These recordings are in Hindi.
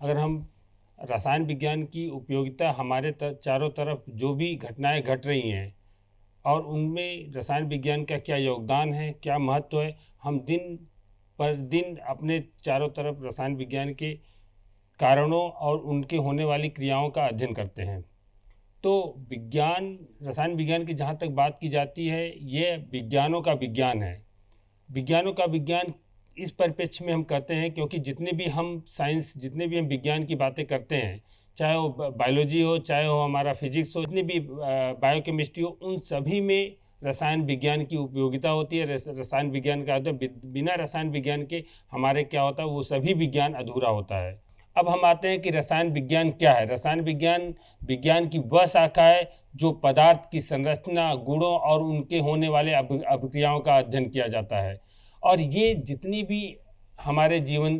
अगर हम रसायन विज्ञान की उपयोगिता हमारे चारों तरफ जो भी घटनाएं घट रही हैं और उनमें रसायन विज्ञान का क्या योगदान है, क्या महत्व है, हम दिन पर दिन अपने चारों तरफ रसायन विज्ञान के कारणों और उनके होने वाली क्रियाओं का अध्ययन करते हैं। तो विज्ञान, रसायन विज्ञान की जहाँ तक बात की जाती है, ये विज्ञानों का विज्ञान है। विज्ञानों का विज्ञान इस परिप्रेक्ष्य में हम कहते हैं क्योंकि जितने भी हम साइंस, जितने भी हम विज्ञान की बातें करते हैं, चाहे वो बायोलॉजी हो, चाहे वो हमारा फिजिक्स हो, जितनी भी बायोकेमिस्ट्री हो, उन सभी में रसायन विज्ञान की उपयोगिता होती है। रसायन विज्ञान का होता है, बिना रसायन विज्ञान के हमारे क्या होता है, वो सभी विज्ञान अधूरा होता है। अब हम आते हैं कि रसायन विज्ञान क्या है। रसायन विज्ञान विज्ञान की वह शाखा है जो पदार्थ की संरचना, गुणों और उनके होने वाले अभिक्रियाओं का अध्ययन किया जाता है। और ये जितनी भी हमारे जीवन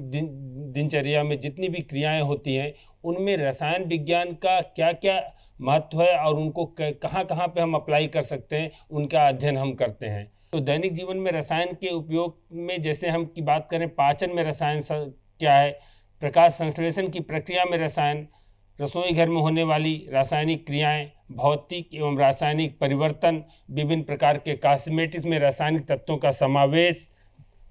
दिनचर्या में जितनी भी क्रियाएं होती हैं, उनमें रसायन विज्ञान का क्या क्या महत्व है और उनको कहाँ कहाँ पे हम अप्लाई कर सकते हैं, उनका अध्ययन हम करते हैं। तो दैनिक जीवन में रसायन के उपयोग में जैसे हम की बात करें, पाचन में रसायन क्या है, प्रकाश संश्लेषण की प्रक्रिया में रसायन, रसोई घर में होने वाली रासायनिक क्रियाएं, भौतिक एवं रासायनिक परिवर्तन, विभिन्न प्रकार के कॉस्मेटिक्स में रासायनिक तत्वों का समावेश,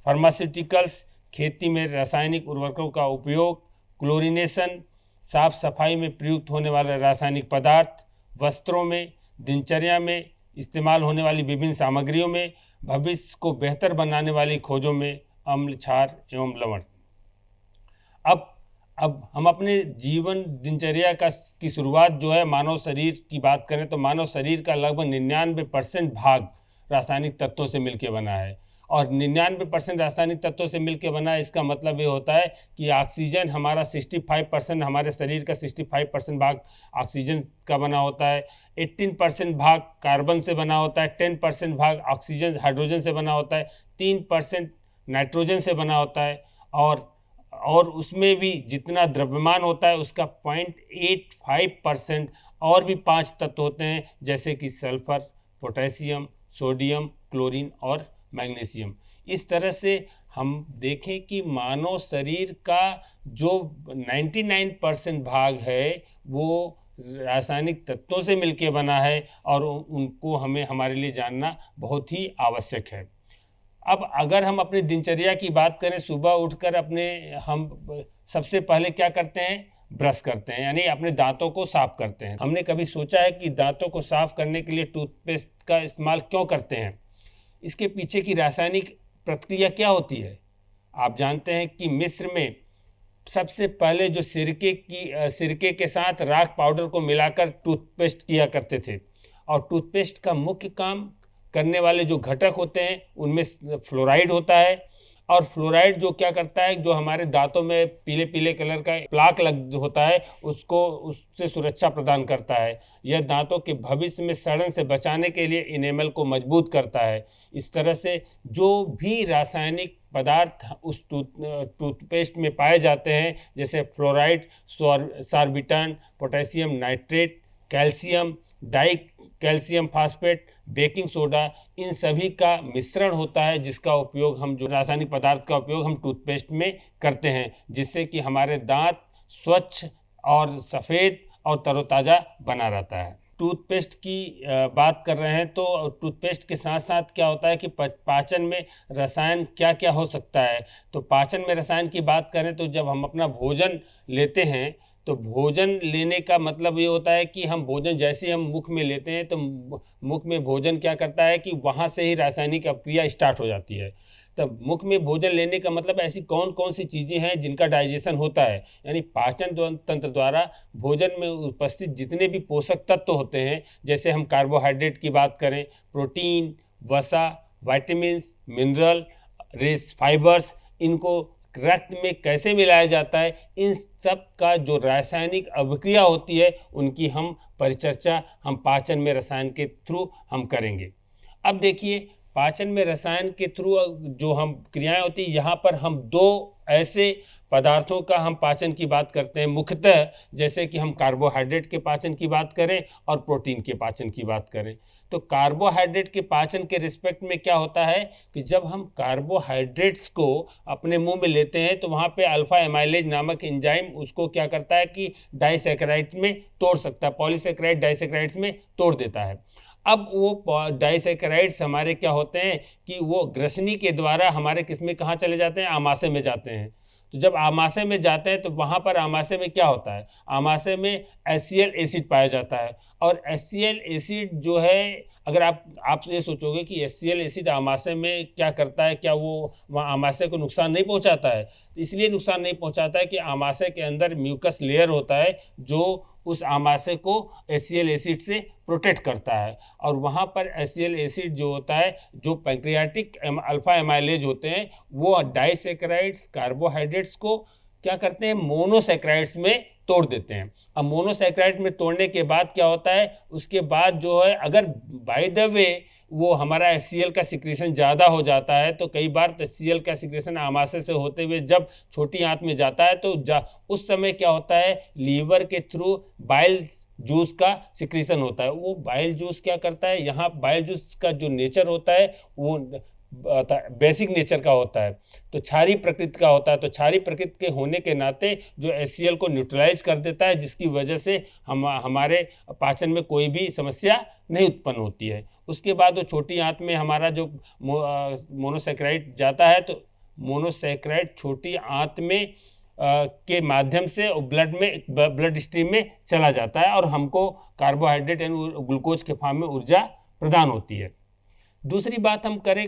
फार्मास्यूटिकल्स, खेती में रासायनिक उर्वरकों का उपयोग, क्लोरीनेशन, साफ सफाई में प्रयुक्त होने वाले रासायनिक पदार्थ, वस्त्रों में, दिनचर्या में इस्तेमाल होने वाली विभिन्न सामग्रियों में, भविष्य को बेहतर बनाने वाली खोजों में, अम्ल, क्षार एवं लवण। अब हम अपने जीवन दिनचर्या की शुरुआत जो है, मानव शरीर की बात करें तो मानव शरीर का लगभग 99% भाग रासायनिक तत्वों से मिलकर बना है। और 99% रासायनिक तत्वों से मिलकर बना है, इसका मतलब ये होता है कि ऑक्सीजन हमारा 65%, हमारे शरीर का 65% भाग ऑक्सीजन का बना होता है, 18% भाग कार्बन से बना होता है, 10% भाग ऑक्सीजन हाइड्रोजन से बना होता है, 3% नाइट्रोजन से बना होता है, और उसमें भी जितना द्रव्यमान होता है उसका 0.85% और भी 5 तत्व होते हैं, जैसे कि सल्फर, पोटेशियम, सोडियम, क्लोरीन और मैग्नीशियम। इस तरह से हम देखें कि मानव शरीर का जो 99% भाग है वो रासायनिक तत्वों से मिलकर बना है, और उनको हमें हमारे लिए जानना बहुत ही आवश्यक है। अब अगर हम अपनी दिनचर्या की बात करें, सुबह उठकर हम सबसे पहले क्या करते हैं, ब्रश करते हैं, यानी अपने दांतों को साफ करते हैं। हमने कभी सोचा है कि दांतों को साफ करने के लिए टूथपेस्ट का इस्तेमाल क्यों करते हैं? इसके पीछे की रासायनिक प्रक्रिया क्या होती है? आप जानते हैं कि मिस्र में सबसे पहले जो सिरके के साथ राख पाउडर को मिलाकर टूथपेस्ट किया करते थे, और टूथपेस्ट का मुख्य काम करने वाले जो घटक होते हैं उनमें फ्लोराइड होता है। और फ्लोराइड जो क्या करता है, जो हमारे दांतों में पीले पीले कलर का प्लाक होता है, उससे सुरक्षा प्रदान करता है। यह दांतों के भविष्य में सड़न से बचाने के लिए इनेमल को मजबूत करता है। इस तरह से जो भी रासायनिक पदार्थ उस टूथपेस्ट में पाए जाते हैं, जैसे fluoride, sorbitan, potassium nitrate, calcium di calcium phosphate, baking soda, इन सभी का मिश्रण होता है, जिसका उपयोग हम, जो रासायनिक पदार्थ का उपयोग हम टूथपेस्ट में करते हैं, जिससे कि हमारे दांत स्वच्छ और सफ़ेद और तरोताज़ा बना रहता है। टूथपेस्ट की बात कर रहे हैं, तो टूथपेस्ट के साथ साथ क्या होता है कि पाचन में रसायन क्या क्या हो सकता है। तो पाचन में रसायन की बात करें तो जब हम अपना भोजन लेते हैं, तो भोजन लेने का मतलब ये होता है कि हम भोजन जैसे हम मुख में लेते हैं, तो मुख में भोजन क्या करता है कि वहाँ से ही रासायनिक अभिक्रिया स्टार्ट हो जाती है। तब मुख में भोजन लेने का मतलब ऐसी कौन कौन सी चीज़ें हैं जिनका डाइजेशन होता है, यानी पाचन तंत्र द्वारा भोजन में उपस्थित जितने भी पोषक तत्व होते हैं, जैसे हम कार्बोहाइड्रेट की बात करें, प्रोटीन, वसा, वाइटामिन्स, मिनरल, रेस फाइबर्स, इनको रक्त में कैसे मिलाया जाता है, इन सब का जो रासायनिक अभिक्रिया होती है उनकी हम परिचर्चा हम पाचन में रसायन के थ्रू हम करेंगे। अब देखिए, पाचन में रसायन के थ्रू जो हम क्रियाएं होती है, यहाँ पर हम दो ऐसे पदार्थों का हम पाचन की बात करते हैं मुख्यतः, जैसे कि हम कार्बोहाइड्रेट के पाचन की बात करें और प्रोटीन के पाचन की बात करें। तो कार्बोहाइड्रेट के पाचन के रिस्पेक्ट में क्या होता है कि जब हम कार्बोहाइड्रेट्स को अपने मुंह में लेते हैं तो वहाँ पे अल्फा एमाइलेज नामक एंजाइम उसको क्या करता है कि डाइसैकेराइड्स में तोड़ सकता है, पॉलीसैकेराइड डाइसैकेराइड्स में तोड़ देता है। अब वो डाइसैकेराइड्स हमारे क्या होते हैं कि वो ग्रसनी के द्वारा हमारे किसमें कहाँ चले जाते हैं, आमाशय में जाते हैं। तो जब आमाशय में जाते हैं तो वहाँ पर आमाशय में क्या होता है, आमाशय में HCl एसिड पाया जाता है। और HCl एसिड जो है, अगर आप ये सोचोगे कि HCl एसिड आमाशय में क्या करता है, क्या वो वहाँ आमाशय को नुकसान नहीं पहुँचाता है? इसलिए नुकसान नहीं पहुँचाता है कि आमाशय के अंदर म्यूकस लेयर होता है जो उस आमाशय को HCl एसिड से प्रोटेक्ट करता है। और वहाँ पर HCl एसिड जो होता है, जो पैंक्रियाटिक अल्फा एमाइलेज होते हैं, वो डाइसैकेराइड्स कार्बोहाइड्रेट्स को क्या करते हैं, मोनोसैकेराइड्स में तोड़ देते हैं। अब मोनोसैकेराइड में तोड़ने के बाद क्या होता है, उसके बाद जो है अगर बाय द वे वो हमारा HCl का सिक्रेशन ज़्यादा हो जाता है तो कई बार HCl का सिक्रेशन आमाशय से होते हुए जब छोटी आंत में जाता है तो उस समय क्या होता है, लीवर के थ्रू बाइल जूस का सिक्रेशन होता है। वो बाइल जूस क्या करता है, यहाँ बाइल जूस का जो नेचर होता है वो बेसिक नेचर का होता है, तो क्षारीय प्रकृति का होता है। तो क्षारीय प्रकृति के होने के नाते जो HCl को न्यूट्रलाइज कर देता है, जिसकी वजह से हमारे पाचन में कोई भी समस्या नहीं उत्पन्न होती है। उसके बाद वो छोटी आंत में हमारा जो मोनोसैकेराइड जाता है, तो मोनोसैकेराइड छोटी आंत में के माध्यम से ब्लड स्ट्रीम में चला जाता है और हमको कार्बोहाइड्रेट यानी ग्लूकोज के फॉर्म में ऊर्जा प्रदान होती है। दूसरी बात हम करें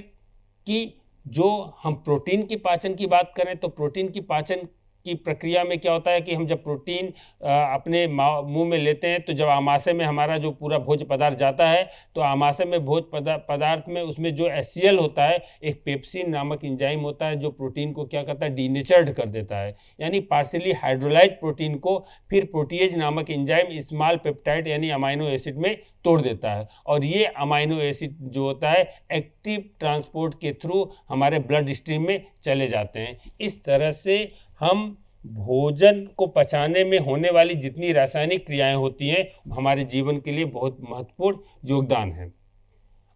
कि जो हम प्रोटीन की पाचन की बात करें तो प्रोटीन की पाचन की प्रक्रिया में क्या होता है कि हम जब प्रोटीन अपने मुंह में लेते हैं तो जब आमाशय में हमारा जो पूरा भोज्य पदार्थ जाता है तो आमाशय में भोज्य पदार्थ में उसमें जो HCl होता है, एक पेप्सिन नामक एंजाइम होता है जो प्रोटीन को क्या करता है, डीनेचर्ड कर देता है, यानी पार्शियली हाइड्रोलाइज प्रोटीन को फिर प्रोटीएज नामक एंजाइम स्मॉल पेप्टाइड यानी अमाइनो एसिड में तोड़ देता है। और ये अमाइनो एसिड जो होता है एक्टिव ट्रांसपोर्ट के थ्रू हमारे ब्लड स्ट्रीम में चले जाते हैं। इस तरह से हम भोजन को पचाने में होने वाली जितनी रासायनिक क्रियाएं होती हैं हमारे जीवन के लिए बहुत महत्वपूर्ण योगदान है।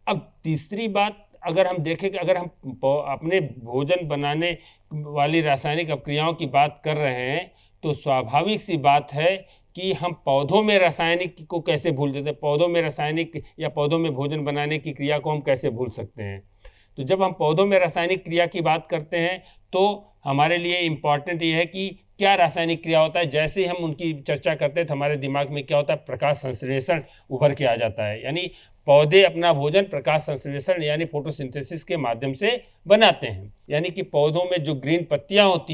अब तीसरी बात अगर हम देखें कि अगर हम अपने भोजन बनाने वाली रासायनिक अपक्रियाओं की बात कर रहे हैं तो स्वाभाविक सी बात है कि हम पौधों में रासायनिक को कैसे भूल देते हैं, पौधों में रासायनिक या पौधों में भोजन बनाने की क्रिया को हम कैसे भूल सकते हैं। तो जब हम पौधों में रासायनिक क्रिया की बात करते हैं तो हमारे लिए इम्पॉर्टेंट ये है कि क्या रासायनिक क्रिया होता है। जैसे ही हम उनकी चर्चा करते हैं तो हमारे दिमाग में क्या होता है, प्रकाश संश्लेषण उभर के आ जाता है। यानी पौधे अपना भोजन प्रकाश संश्लेषण यानी फोटोसिंथेसिस के माध्यम से बनाते हैं। यानी कि पौधों में जो ग्रीन पत्तियां होती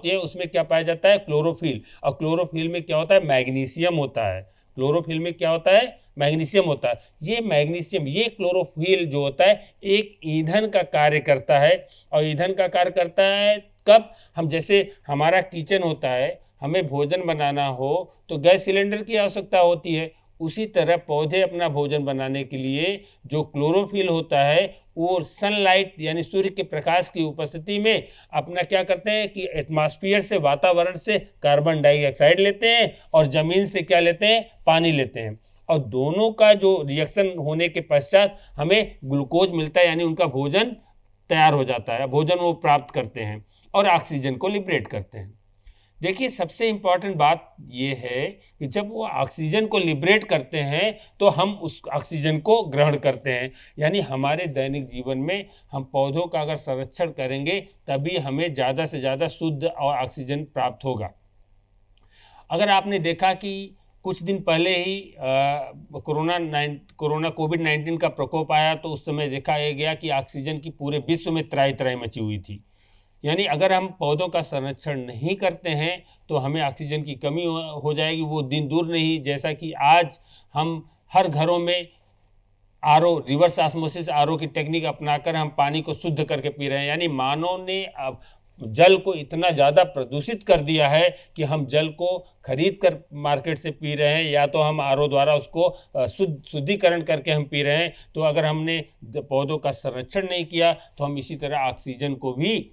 हैं उसमें क्या पाया जाता है, क्लोरोफिल। और क्लोरोफिल में क्या होता है, मैग्नीशियम होता है। क्लोरोफिल में क्या होता है, मैग्नीशियम होता है। ये मैग्नीशियम, ये क्लोरोफिल जो होता है एक ईंधन का कार्य करता है। और ईंधन का कार्य करता है कब, हम जैसे हमारा किचन होता है, हमें भोजन बनाना हो तो गैस सिलेंडर की आवश्यकता होती है। उसी तरह पौधे अपना भोजन बनाने के लिए जो क्लोरोफिल होता है वो सनलाइट यानी सूर्य के प्रकाश की उपस्थिति में अपना क्या करते हैं कि एटमॉस्फेयर से, वातावरण से कार्बन डाइऑक्साइड लेते हैं और ज़मीन से क्या लेते हैं, पानी लेते हैं। और दोनों का जो रिएक्शन होने के पश्चात हमें ग्लूकोज मिलता है, यानी उनका भोजन तैयार हो जाता है, भोजन वो प्राप्त करते हैं और ऑक्सीजन को लिबरेट करते हैं। देखिए सबसे इम्पॉर्टेंट बात ये है कि जब वो ऑक्सीजन को लिबरेट करते हैं तो हम उस ऑक्सीजन को ग्रहण करते हैं। यानी हमारे दैनिक जीवन में हम पौधों का अगर संरक्षण करेंगे तभी हमें ज़्यादा से ज़्यादा शुद्ध और ऑक्सीजन प्राप्त होगा। अगर आपने देखा कि कुछ दिन पहले ही कोरोना कोविड-19 का प्रकोप आया तो उस समय देखा गया कि ऑक्सीजन की पूरे विश्व में त्राही मची हुई थी। यानी अगर हम पौधों का संरक्षण नहीं करते हैं तो हमें ऑक्सीजन की कमी हो जाएगी। वो दिन दूर नहीं जैसा कि आज हम हर घरों में आरओ, रिवर्स ऑस्मोसिस आरओ की टेक्निक अपनाकर हम पानी को शुद्ध करके पी रहे हैं। यानी मानव ने अब जल को इतना ज़्यादा प्रदूषित कर दिया है कि हम जल को खरीद कर मार्केट से पी रहे हैं या तो हम आरओ द्वारा उसको शुद्धिकरण करके हम पी रहे हैं। तो अगर हमने पौधों का संरक्षण नहीं किया तो हम इसी तरह ऑक्सीजन को भी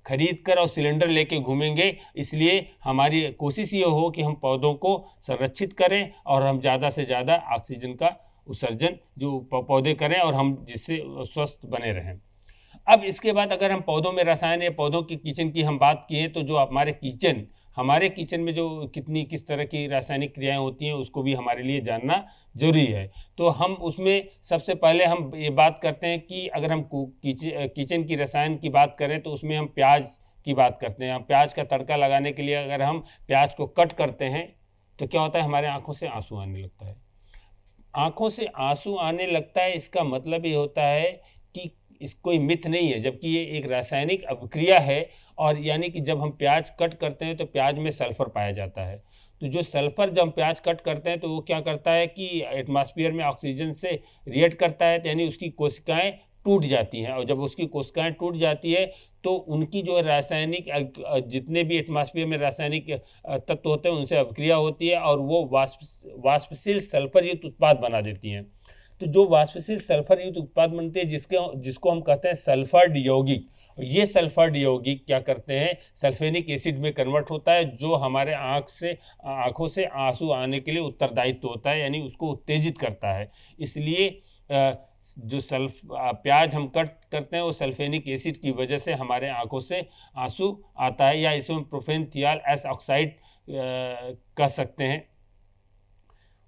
खरीद कर और सिलेंडर लेके घूमेंगे। इसलिए हमारी कोशिश ये हो कि हम पौधों को संरक्षित करें और हम ज़्यादा से ज़्यादा ऑक्सीजन का उत्सर्जन जो पौधे करें और हम जिससे स्वस्थ बने रहें। अब इसके बाद अगर हम पौधों में रसायन या पौधों की किचन की हम बात किए तो जो हमारे किचन में जो किस तरह की रासायनिक क्रियाएं होती हैं उसको भी हमारे लिए जानना जरूरी है। तो हम उसमें सबसे पहले हम ये बात करते हैं कि अगर हम किचन की रसायन की बात करें तो उसमें हम प्याज की बात करते हैं। हम प्याज का तड़का लगाने के लिए अगर हम प्याज को कट करते हैं तो क्या होता है, हमारे आँखों से आंसू आने लगता है। आँखों से आंसू आने लगता है, इसका मतलब ये होता है कि इस कोई मिथ नहीं है, जबकि ये एक रासायनिक अभिक्रिया है। और यानी कि जब हम प्याज कट करते हैं तो प्याज में सल्फर पाया जाता है। तो जो सल्फर जब हम प्याज कट करते हैं तो वो क्या करता है कि एटमॉस्फेयर में ऑक्सीजन से रिएक्ट करता है, यानी उसकी कोशिकाएं टूट जाती हैं। और जब उसकी कोशिकाएं टूट जाती है तो उनकी जो रासायनिक जितने भी एटमॉस्फेयर में रासायनिक तत्व होते हैं उनसे अभिक्रिया होती है और वो वाष्पशील सल्फर युक्त उत्पाद बना देती हैं। तो जो वाष्पशील सल्फर युक्त उत्पाद बनते हैं जिसको हम कहते हैं सल्फर यौगिक। ये सल्फर यौगिक क्या करते हैं, सल्फेनिक एसिड में कन्वर्ट होता है, जो हमारे आँखों से आंसू आने के लिए उत्तरदायित्व होता है, यानी उसको उत्तेजित करता है। इसलिए जो प्याज हम कट करते हैं वो सल्फेनिक एसिड की वजह से हमारे आँखों से आंसू आता है, या इसमें प्रोपेनथियाल एस ऑक्साइड कह सकते हैं।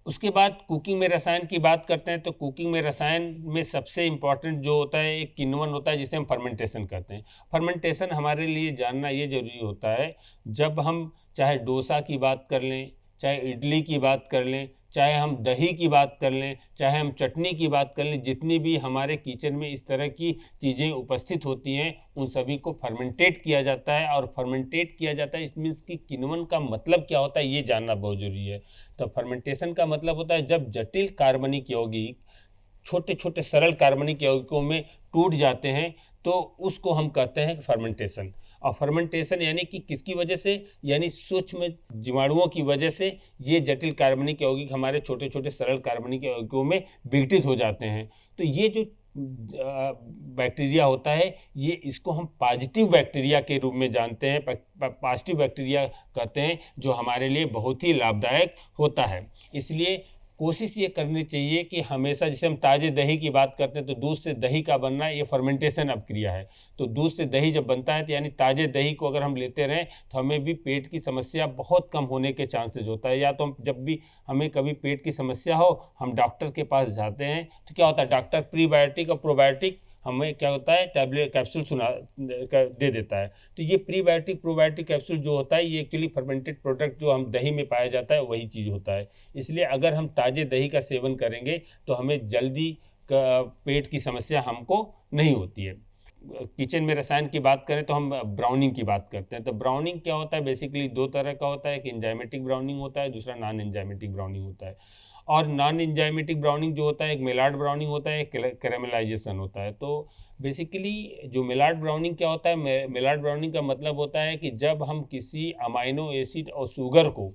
उसके बाद कुकिंग में रसायन की बात करते हैं तो कुकिंग में रसायन में सबसे इम्पॉर्टेंट जो होता है एक किण्वन होता है जिसे हम फर्मेंटेशन कहते हैं। फर्मेंटेशन हमारे लिए जानना ये जरूरी होता है, जब हम चाहे डोसा की बात कर लें, चाहे इडली की बात कर लें, चाहे हम दही की बात कर लें, चाहे हम चटनी की बात कर लें, जितनी भी हमारे किचन में इस तरह की चीज़ें उपस्थित होती हैं उन सभी को फर्मेंटेट किया जाता है। और फर्मेंटेट किया जाता है इट मीन्स कि किण्वन का मतलब क्या होता है ये जानना बहुत जरूरी है। तो फर्मेंटेशन का मतलब होता है जब जटिल कार्बनिक यौगिक छोटे छोटे सरल कार्बनिक यौगिकों में टूट जाते हैं तो उसको हम कहते हैं फर्मेंटेशन। और फर्मेंटेशन यानी कि किसकी वजह से, यानी सूक्ष्म जीवाणुओं की वजह से ये जटिल कार्बनिक यौगिक हमारे छोटे छोटे सरल कार्बनिक यौगिकों में विघटित हो जाते हैं। तो ये जो बैक्टीरिया होता है ये इसको हम पॉजिटिव बैक्टीरिया के रूप में जानते हैं, पॉजिटिव बैक्टीरिया कहते हैं, जो हमारे लिए बहुत ही लाभदायक होता है। इसलिए कोशिश ये करनी चाहिए कि हमेशा, जैसे हम ताज़े दही की बात करते हैं तो दूध से दही का बनना ये फर्मेंटेशन अभिक्रिया है। तो दूध से दही जब बनता है तो यानी ताज़े दही को अगर हम लेते रहें तो हमें भी पेट की समस्या बहुत कम होने के चांसेस होता है। या तो हम जब भी हमें कभी पेट की समस्या हो हम डॉक्टर के पास जाते हैं तो क्या होता है, डॉक्टर प्रीबायोटिक और प्रोबायोटिक हमें क्या होता है टैबलेट कैप्सूल दे देता है। तो ये प्रीबायोटिक प्रोबायोटिक कैप्सूल जो होता है ये एक्चुअली फर्मेंटेड प्रोडक्ट जो हम दही में पाया जाता है वही चीज़ होता है। इसलिए अगर हम ताज़े दही का सेवन करेंगे तो हमें जल्दी पेट की समस्या हमको नहीं होती है। किचन में रसायन की बात करें तो हम ब्राउनिंग की बात करते हैं। तो ब्राउनिंग क्या होता है, बेसिकली दो तरह का होता है, एक एंजाइमेटिक ब्राउनिंग होता है, दूसरा नॉन एंजाइमेटिक ब्राउनिंग होता है। और नॉन एंजाइमेटिक ब्राउनिंग जो होता है एक मेलार्ड ब्राउनिंग होता है, एक कैरामेलाइजेशन होता है। तो बेसिकली जो मेलार्ड ब्राउनिंग क्या होता है, मेलार्ड ब्राउनिंग का मतलब होता है कि जब हम किसी अमाइनो एसिड और शुगर को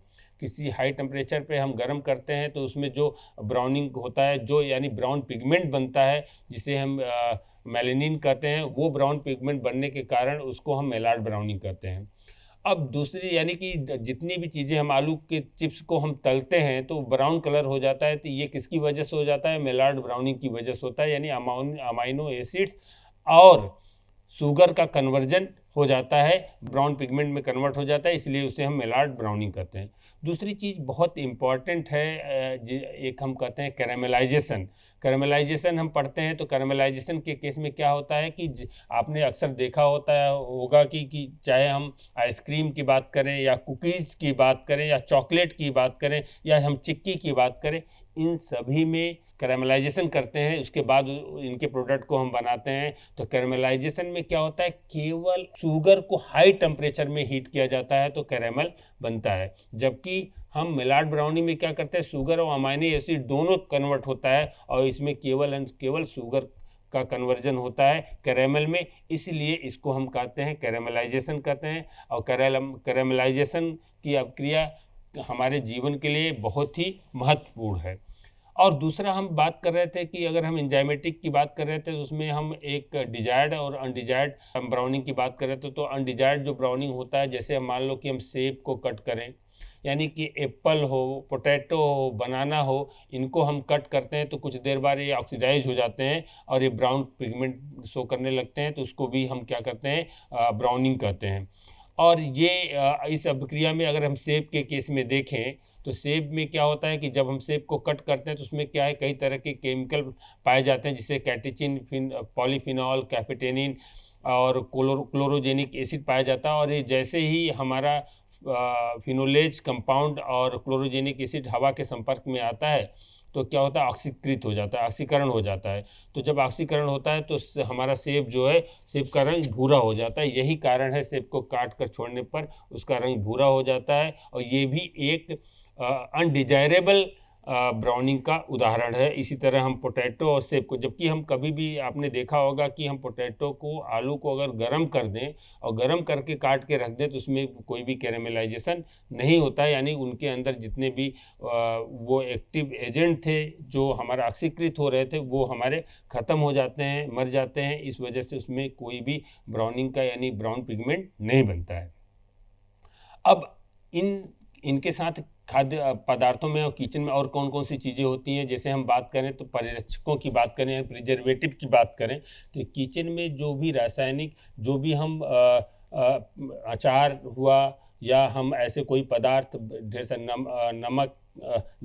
किसी हाई टेम्परेचर पे हम गर्म करते हैं तो उसमें जो ब्राउनिंग होता है, जो यानी ब्राउन पिगमेंट बनता है जिसे हम मेलेनिन कहते हैं, वो ब्राउन पिगमेंट बनने के कारण उसको हम मेलार्ड ब्राउनिंग कहते हैं। अब दूसरी यानी कि जितनी भी चीज़ें हम आलू के चिप्स को हम तलते हैं तो ब्राउन कलर हो जाता है, तो ये किसकी वजह से हो जाता है, मेलार्ड ब्राउनिंग की वजह से होता है। यानी अमाइनो एसिड्स और शुगर का कन्वर्जन हो जाता है, ब्राउन पिगमेंट में कन्वर्ट हो जाता है, इसलिए उसे हम मेलार्ड ब्राउनिंग कहते हैं। दूसरी चीज़ बहुत इम्पॉर्टेंट है, एक हम कहते हैं कैरामेलाइजेशन। कैरामेलाइजेशन हम पढ़ते हैं तो कैरामेलाइजेशन के केस में क्या होता है कि आपने अक्सर देखा होगा कि चाहे हम आइसक्रीम की बात करें या कुकीज़ की बात करें या चॉकलेट की बात करें या हम चिक्की की बात करें, इन सभी में कैरामेलाइजेशन करते हैं, उसके बाद इनके प्रोडक्ट को हम बनाते हैं। तो कैरामेलाइजेशन में क्या होता है, केवल शुगर को हाई टेम्परेचर में हीट किया जाता है तो कैरामल बनता है। जबकि हम मेलार्ड ब्राउनी में क्या करते हैं, शुगर और अमाइनो एसिड दोनों कन्वर्ट होता है और इसमें केवल शुगर का कन्वर्जन होता है कैरामल में, इसलिए इसको हम कहते हैं कैरामलाइजेशन कहते हैं। और कैरामलाइजेशन की अभिक्रिया हमारे जीवन के लिए बहुत ही महत्वपूर्ण है। और दूसरा हम बात कर रहे थे कि अगर हम एंजाइमेटिक की बात कर रहे थे तो उसमें हम एक डिजायर्ड और अनडिजायर्ड ब्राउनिंग की बात कर रहे थे। तो अनडिजायर्ड जो ब्राउनिंग होता है, जैसे हम मान लो कि हम सेब को कट करें, यानी कि एप्पल हो, पोटैटो हो, बनाना हो, इनको हम कट करते हैं तो कुछ देर बाद ये ऑक्सीडाइज हो जाते हैं और ये ब्राउन पिगमेंट शो करने लगते हैं, तो उसको भी हम क्या करते हैं, ब्राउनिंग कहते हैं। और ये इस अभिक्रिया में अगर हम सेब के केस में देखें तो सेब में क्या होता है कि जब हम सेब को कट करते हैं तो उसमें क्या है, कई तरह के केमिकल पाए जाते हैं, जिससे कैटेचिन, पॉलीफिनॉल, कैफेटेनिन और क्लोरोजेनिक एसिड पाया जाता है। और ये जैसे ही हमारा फिनोलेज कंपाउंड और क्लोरोजेनिक एसिड हवा के संपर्क में आता है तो क्या होता है, ऑक्सीकृत हो जाता है, ऑक्सीकरण हो जाता है। तो जब ऑक्सीकरण होता है तो हमारा सेब जो है, सेब का रंग भूरा हो जाता है। यही कारण है सेब को काट कर छोड़ने पर उसका रंग भूरा हो जाता है। और ये भी एक अनडिजायरेबल ब्राउनिंग का उदाहरण है। इसी तरह हम पोटैटो और सेब को, जबकि हम कभी भी आपने देखा होगा कि हम पोटैटो को, आलू को अगर गर्म कर दें और गर्म करके काट के रख दें तो उसमें कोई भी कैरेमलाइजेशन नहीं होता है, यानी उनके अंदर जितने भी वो एक्टिव एजेंट थे जो हमारा ऑक्सीकृत हो रहे थे वो हमारे ख़त्म हो जाते हैं, मर जाते हैं। इस वजह से उसमें कोई भी ब्राउनिंग का यानी ब्राउन पिगमेंट नहीं बनता है। अब इनके साथ खाद्य पदार्थों में और किचन में और कौन कौन सी चीज़ें होती हैं, जैसे हम बात करें तो परिरक्षकों की बात करें, प्रिजर्वेटिव की बात करें, तो किचन में जो भी रासायनिक, जो भी हम अचार हुआ या हम ऐसे कोई पदार्थ, ढेर सारा नमक,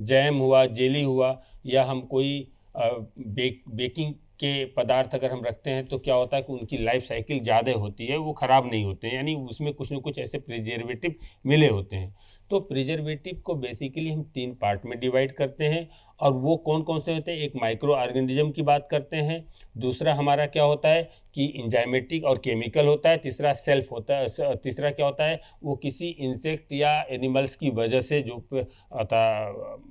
जैम हुआ, जेली हुआ, या हम कोई बेकिंग के पदार्थ अगर हम रखते हैं तो क्या होता है कि उनकी लाइफ साइकिल ज़्यादा होती है, वो ख़राब नहीं होते हैं, यानी उसमें कुछ न कुछ ऐसे प्रिजर्वेटिव मिले होते हैं। तो प्रिजर्वेटिव को बेसिकली हम 3 पार्ट में डिवाइड करते हैं, और वो कौन कौन से होते हैं, एक माइक्रो ऑर्गेनिज्म की बात करते हैं, दूसरा हमारा क्या होता है कि एंजाइमेटिक और केमिकल होता है, तीसरा सेल्फ होता है, तीसरा क्या होता है, वो किसी इंसेक्ट या एनिमल्स की वजह से जो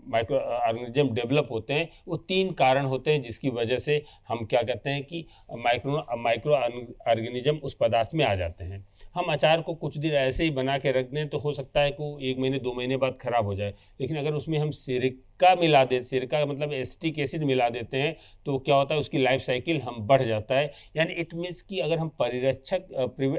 माइक्रो ऑर्गेनिज्म डेवलप होते हैं, वो 3 कारण होते हैं जिसकी वजह से हम क्या कहते हैं कि माइक्रो ऑर्गेनिज्म उस पदार्थ में आ जाते हैं। हम अचार को कुछ दिन ऐसे ही बना के रख दें तो हो सकता है कि वो 1 महीने 2 महीने बाद ख़राब हो जाए, लेकिन अगर उसमें हम सिरका मिला दे, सिरका का मतलब एसिटिक एसिड मिला देते हैं, तो क्या होता है उसकी लाइफ साइकिल हम बढ़ जाता है। यानी इट मीन्स कि अगर हम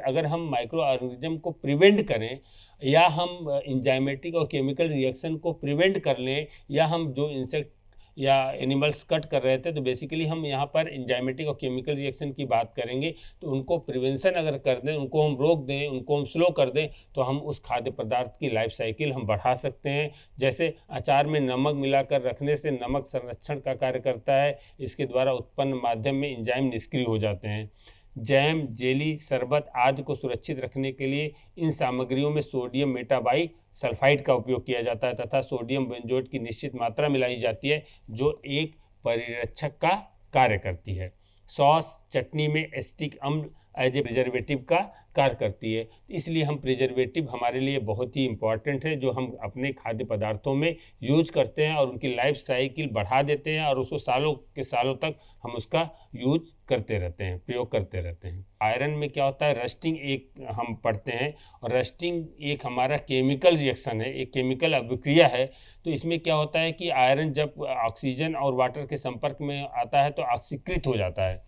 अगर हम माइक्रो ऑर्गेनिज्म को प्रिवेंट करें, या हम एंजाइमेटिक और केमिकल रिएक्शन को प्रिवेंट कर लें, या हम जो इंसेक्ट या एनिमल्स कट कर रहे थे, तो बेसिकली हम यहाँ पर एंजाइमेटिक और केमिकल रिएक्शन की बात करेंगे। तो उनको प्रिवेंशन अगर कर दें, उनको हम रोक दें, उनको हम स्लो कर दें, तो हम उस खाद्य पदार्थ की लाइफ साइकिल हम बढ़ा सकते हैं। जैसे अचार में नमक मिलाकर रखने से नमक संरक्षण का कार्य करता है, इसके द्वारा उत्पन्न माध्यम में एंजाइम निष्क्रिय हो जाते हैं। जैम, जेली, शरबत आदि को सुरक्षित रखने के लिए इन सामग्रियों में सोडियम मेटाबाई सल्फाइड का उपयोग किया जाता है तथा सोडियम बेंजोएट की निश्चित मात्रा मिलाई जाती है, जो एक परिरक्षक का कार्य करती है। सॉस, चटनी में एसिटिक अम्ल एज ए प्रिजर्वेटिव का कार्य करती है। इसलिए हम प्रिजर्वेटिव हमारे लिए बहुत ही इम्पॉर्टेंट है, जो हम अपने खाद्य पदार्थों में यूज करते हैं और उनकी लाइफ साइकिल बढ़ा देते हैं, और उसको सालों के सालों तक हम उसका यूज करते रहते हैं, प्रयोग करते रहते हैं। आयरन में क्या होता है, रस्टिंग एक हम पढ़ते हैं, और रस्टिंग एक हमारा केमिकल रिएक्शन है, एक केमिकल अभिक्रिया है। तो इसमें क्या होता है कि आयरन जब ऑक्सीजन और वाटर के संपर्क में आता है तो ऑक्सीकृत हो जाता है।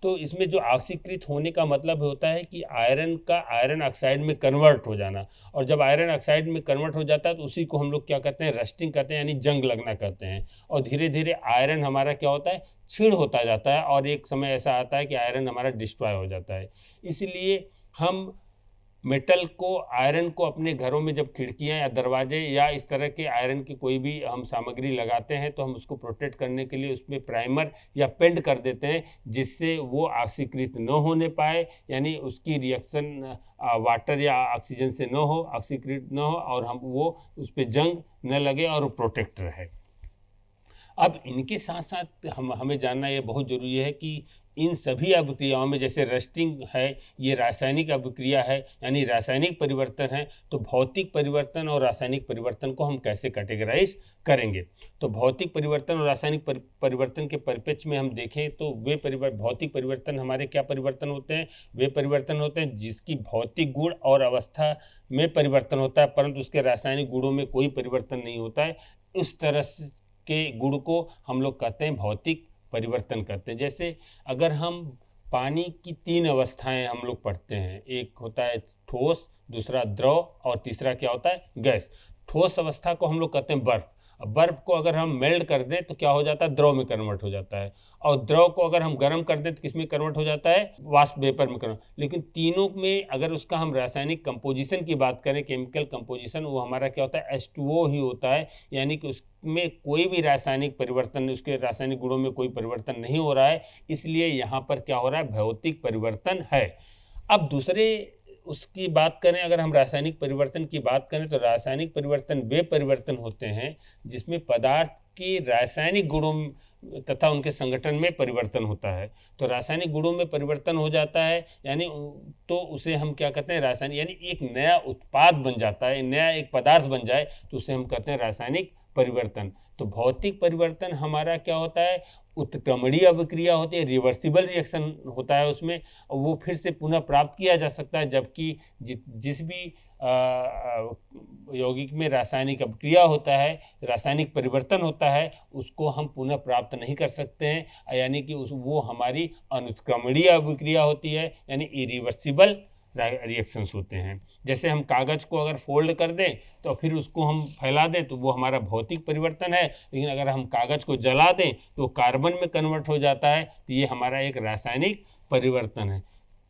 तो इसमें जो ऑक्सीकृत होने का मतलब होता है कि आयरन का आयरन ऑक्साइड में कन्वर्ट हो जाना, और जब आयरन ऑक्साइड में कन्वर्ट हो जाता है तो उसी को हम लोग क्या कहते हैं, रस्टिंग कहते हैं, यानी जंग लगना कहते हैं। और धीरे धीरे आयरन हमारा क्या होता है, क्षीण होता जाता है, और एक समय ऐसा आता है कि आयरन हमारा डिस्ट्रॉय हो जाता है। इसलिए हम मेटल को, आयरन को अपने घरों में जब खिड़कियां या दरवाजे या इस तरह के आयरन की कोई भी हम सामग्री लगाते हैं तो हम उसको प्रोटेक्ट करने के लिए उसमें प्राइमर या पेंट कर देते हैं, जिससे वो ऑक्सीकृत न होने पाए, यानी उसकी रिएक्शन वाटर या ऑक्सीजन से न हो, ऑक्सीकृत न हो, और हम वो उस पर जंग न लगे और प्रोटेक्ट रहे। अब इनके साथ साथ हमें जानना ये बहुत ज़रूरी है कि इन सभी अभिक्रियाओं में, जैसे रस्टिंग है, ये रासायनिक अभिक्रिया है, यानी रासायनिक परिवर्तन है, तो भौतिक परिवर्तन और रासायनिक परिवर्तन को हम कैसे कैटेगराइज करेंगे। तो भौतिक परिवर्तन और रासायनिक परिवर्तन के परिप्रेक्ष्य में हम देखें तो वे भौतिक परिवर्तन हमारे क्या परिवर्तन होते हैं, वे परिवर्तन होते हैं जिसकी भौतिक गुण और अवस्था में परिवर्तन होता है, परंतु उसके रासायनिक गुणों में कोई परिवर्तन नहीं होता है। उस तरह के गुण को हम लोग कहते हैं भौतिक परिवर्तन कहते हैं। जैसे अगर हम पानी की 3 अवस्थाएं हम लोग पढ़ते हैं, एक होता है ठोस, दूसरा द्रव और तीसरा क्या होता है गैस। ठोस अवस्था को हम लोग कहते हैं बर्फ। अब बर्फ को अगर हम मेल्ट कर दें तो क्या हो जाता है, द्रव में कन्वर्ट हो जाता है। और द्रव को अगर हम गर्म कर दें तो किस में कन्वर्ट हो जाता है, वाष्प वेपर में कन्वर्ट। लेकिन तीनों में अगर उसका हम रासायनिक कंपोजिशन की बात करें, केमिकल कंपोजिशन, वो हमारा क्या होता है, H2O ही होता है। यानी कि उसमें कोई भी रासायनिक परिवर्तन, उसके रासायनिक गुणों में कोई परिवर्तन नहीं हो रहा है, इसलिए यहाँ पर क्या हो रहा है, भौतिक परिवर्तन है। अब दूसरे उसकी बात करें, अगर हम रासायनिक परिवर्तन की बात करें तो रासायनिक परिवर्तन वे परिवर्तन होते हैं जिसमें पदार्थ की रासायनिक गुणों तथा उनके संगठन में परिवर्तन होता है। तो रासायनिक गुणों में परिवर्तन हो जाता है यानी तो उसे हम क्या कहते हैं, रासायनिक, यानी एक नया उत्पाद बन जाता है, नया एक पदार्थ बन जाए तो उसे हम कहते हैं रासायनिक परिवर्तन। तो भौतिक परिवर्तन हमारा क्या होता है, उत्क्रमणीय अभिक्रिया होती है, रिवर्सिबल रिएक्शन होता है उसमें, वो फिर से पुनः प्राप्त किया जा सकता है। जबकि जिस भी यौगिक में रासायनिक अभिक्रिया होता है, रासायनिक परिवर्तन होता है, उसको हम पुनः प्राप्त नहीं कर सकते हैं, यानी कि वो हमारी अनुत्क्रमणीय अभिक्रिया होती है, यानी इरिवर्सिबल रिएक्शंस होते हैं। जैसे हम कागज़ को अगर फोल्ड कर दें तो फिर उसको हम फैला दें तो वो हमारा भौतिक परिवर्तन है। लेकिन अगर हम कागज़ को जला दें तो कार्बन में कन्वर्ट हो जाता है, तो ये हमारा एक रासायनिक परिवर्तन है।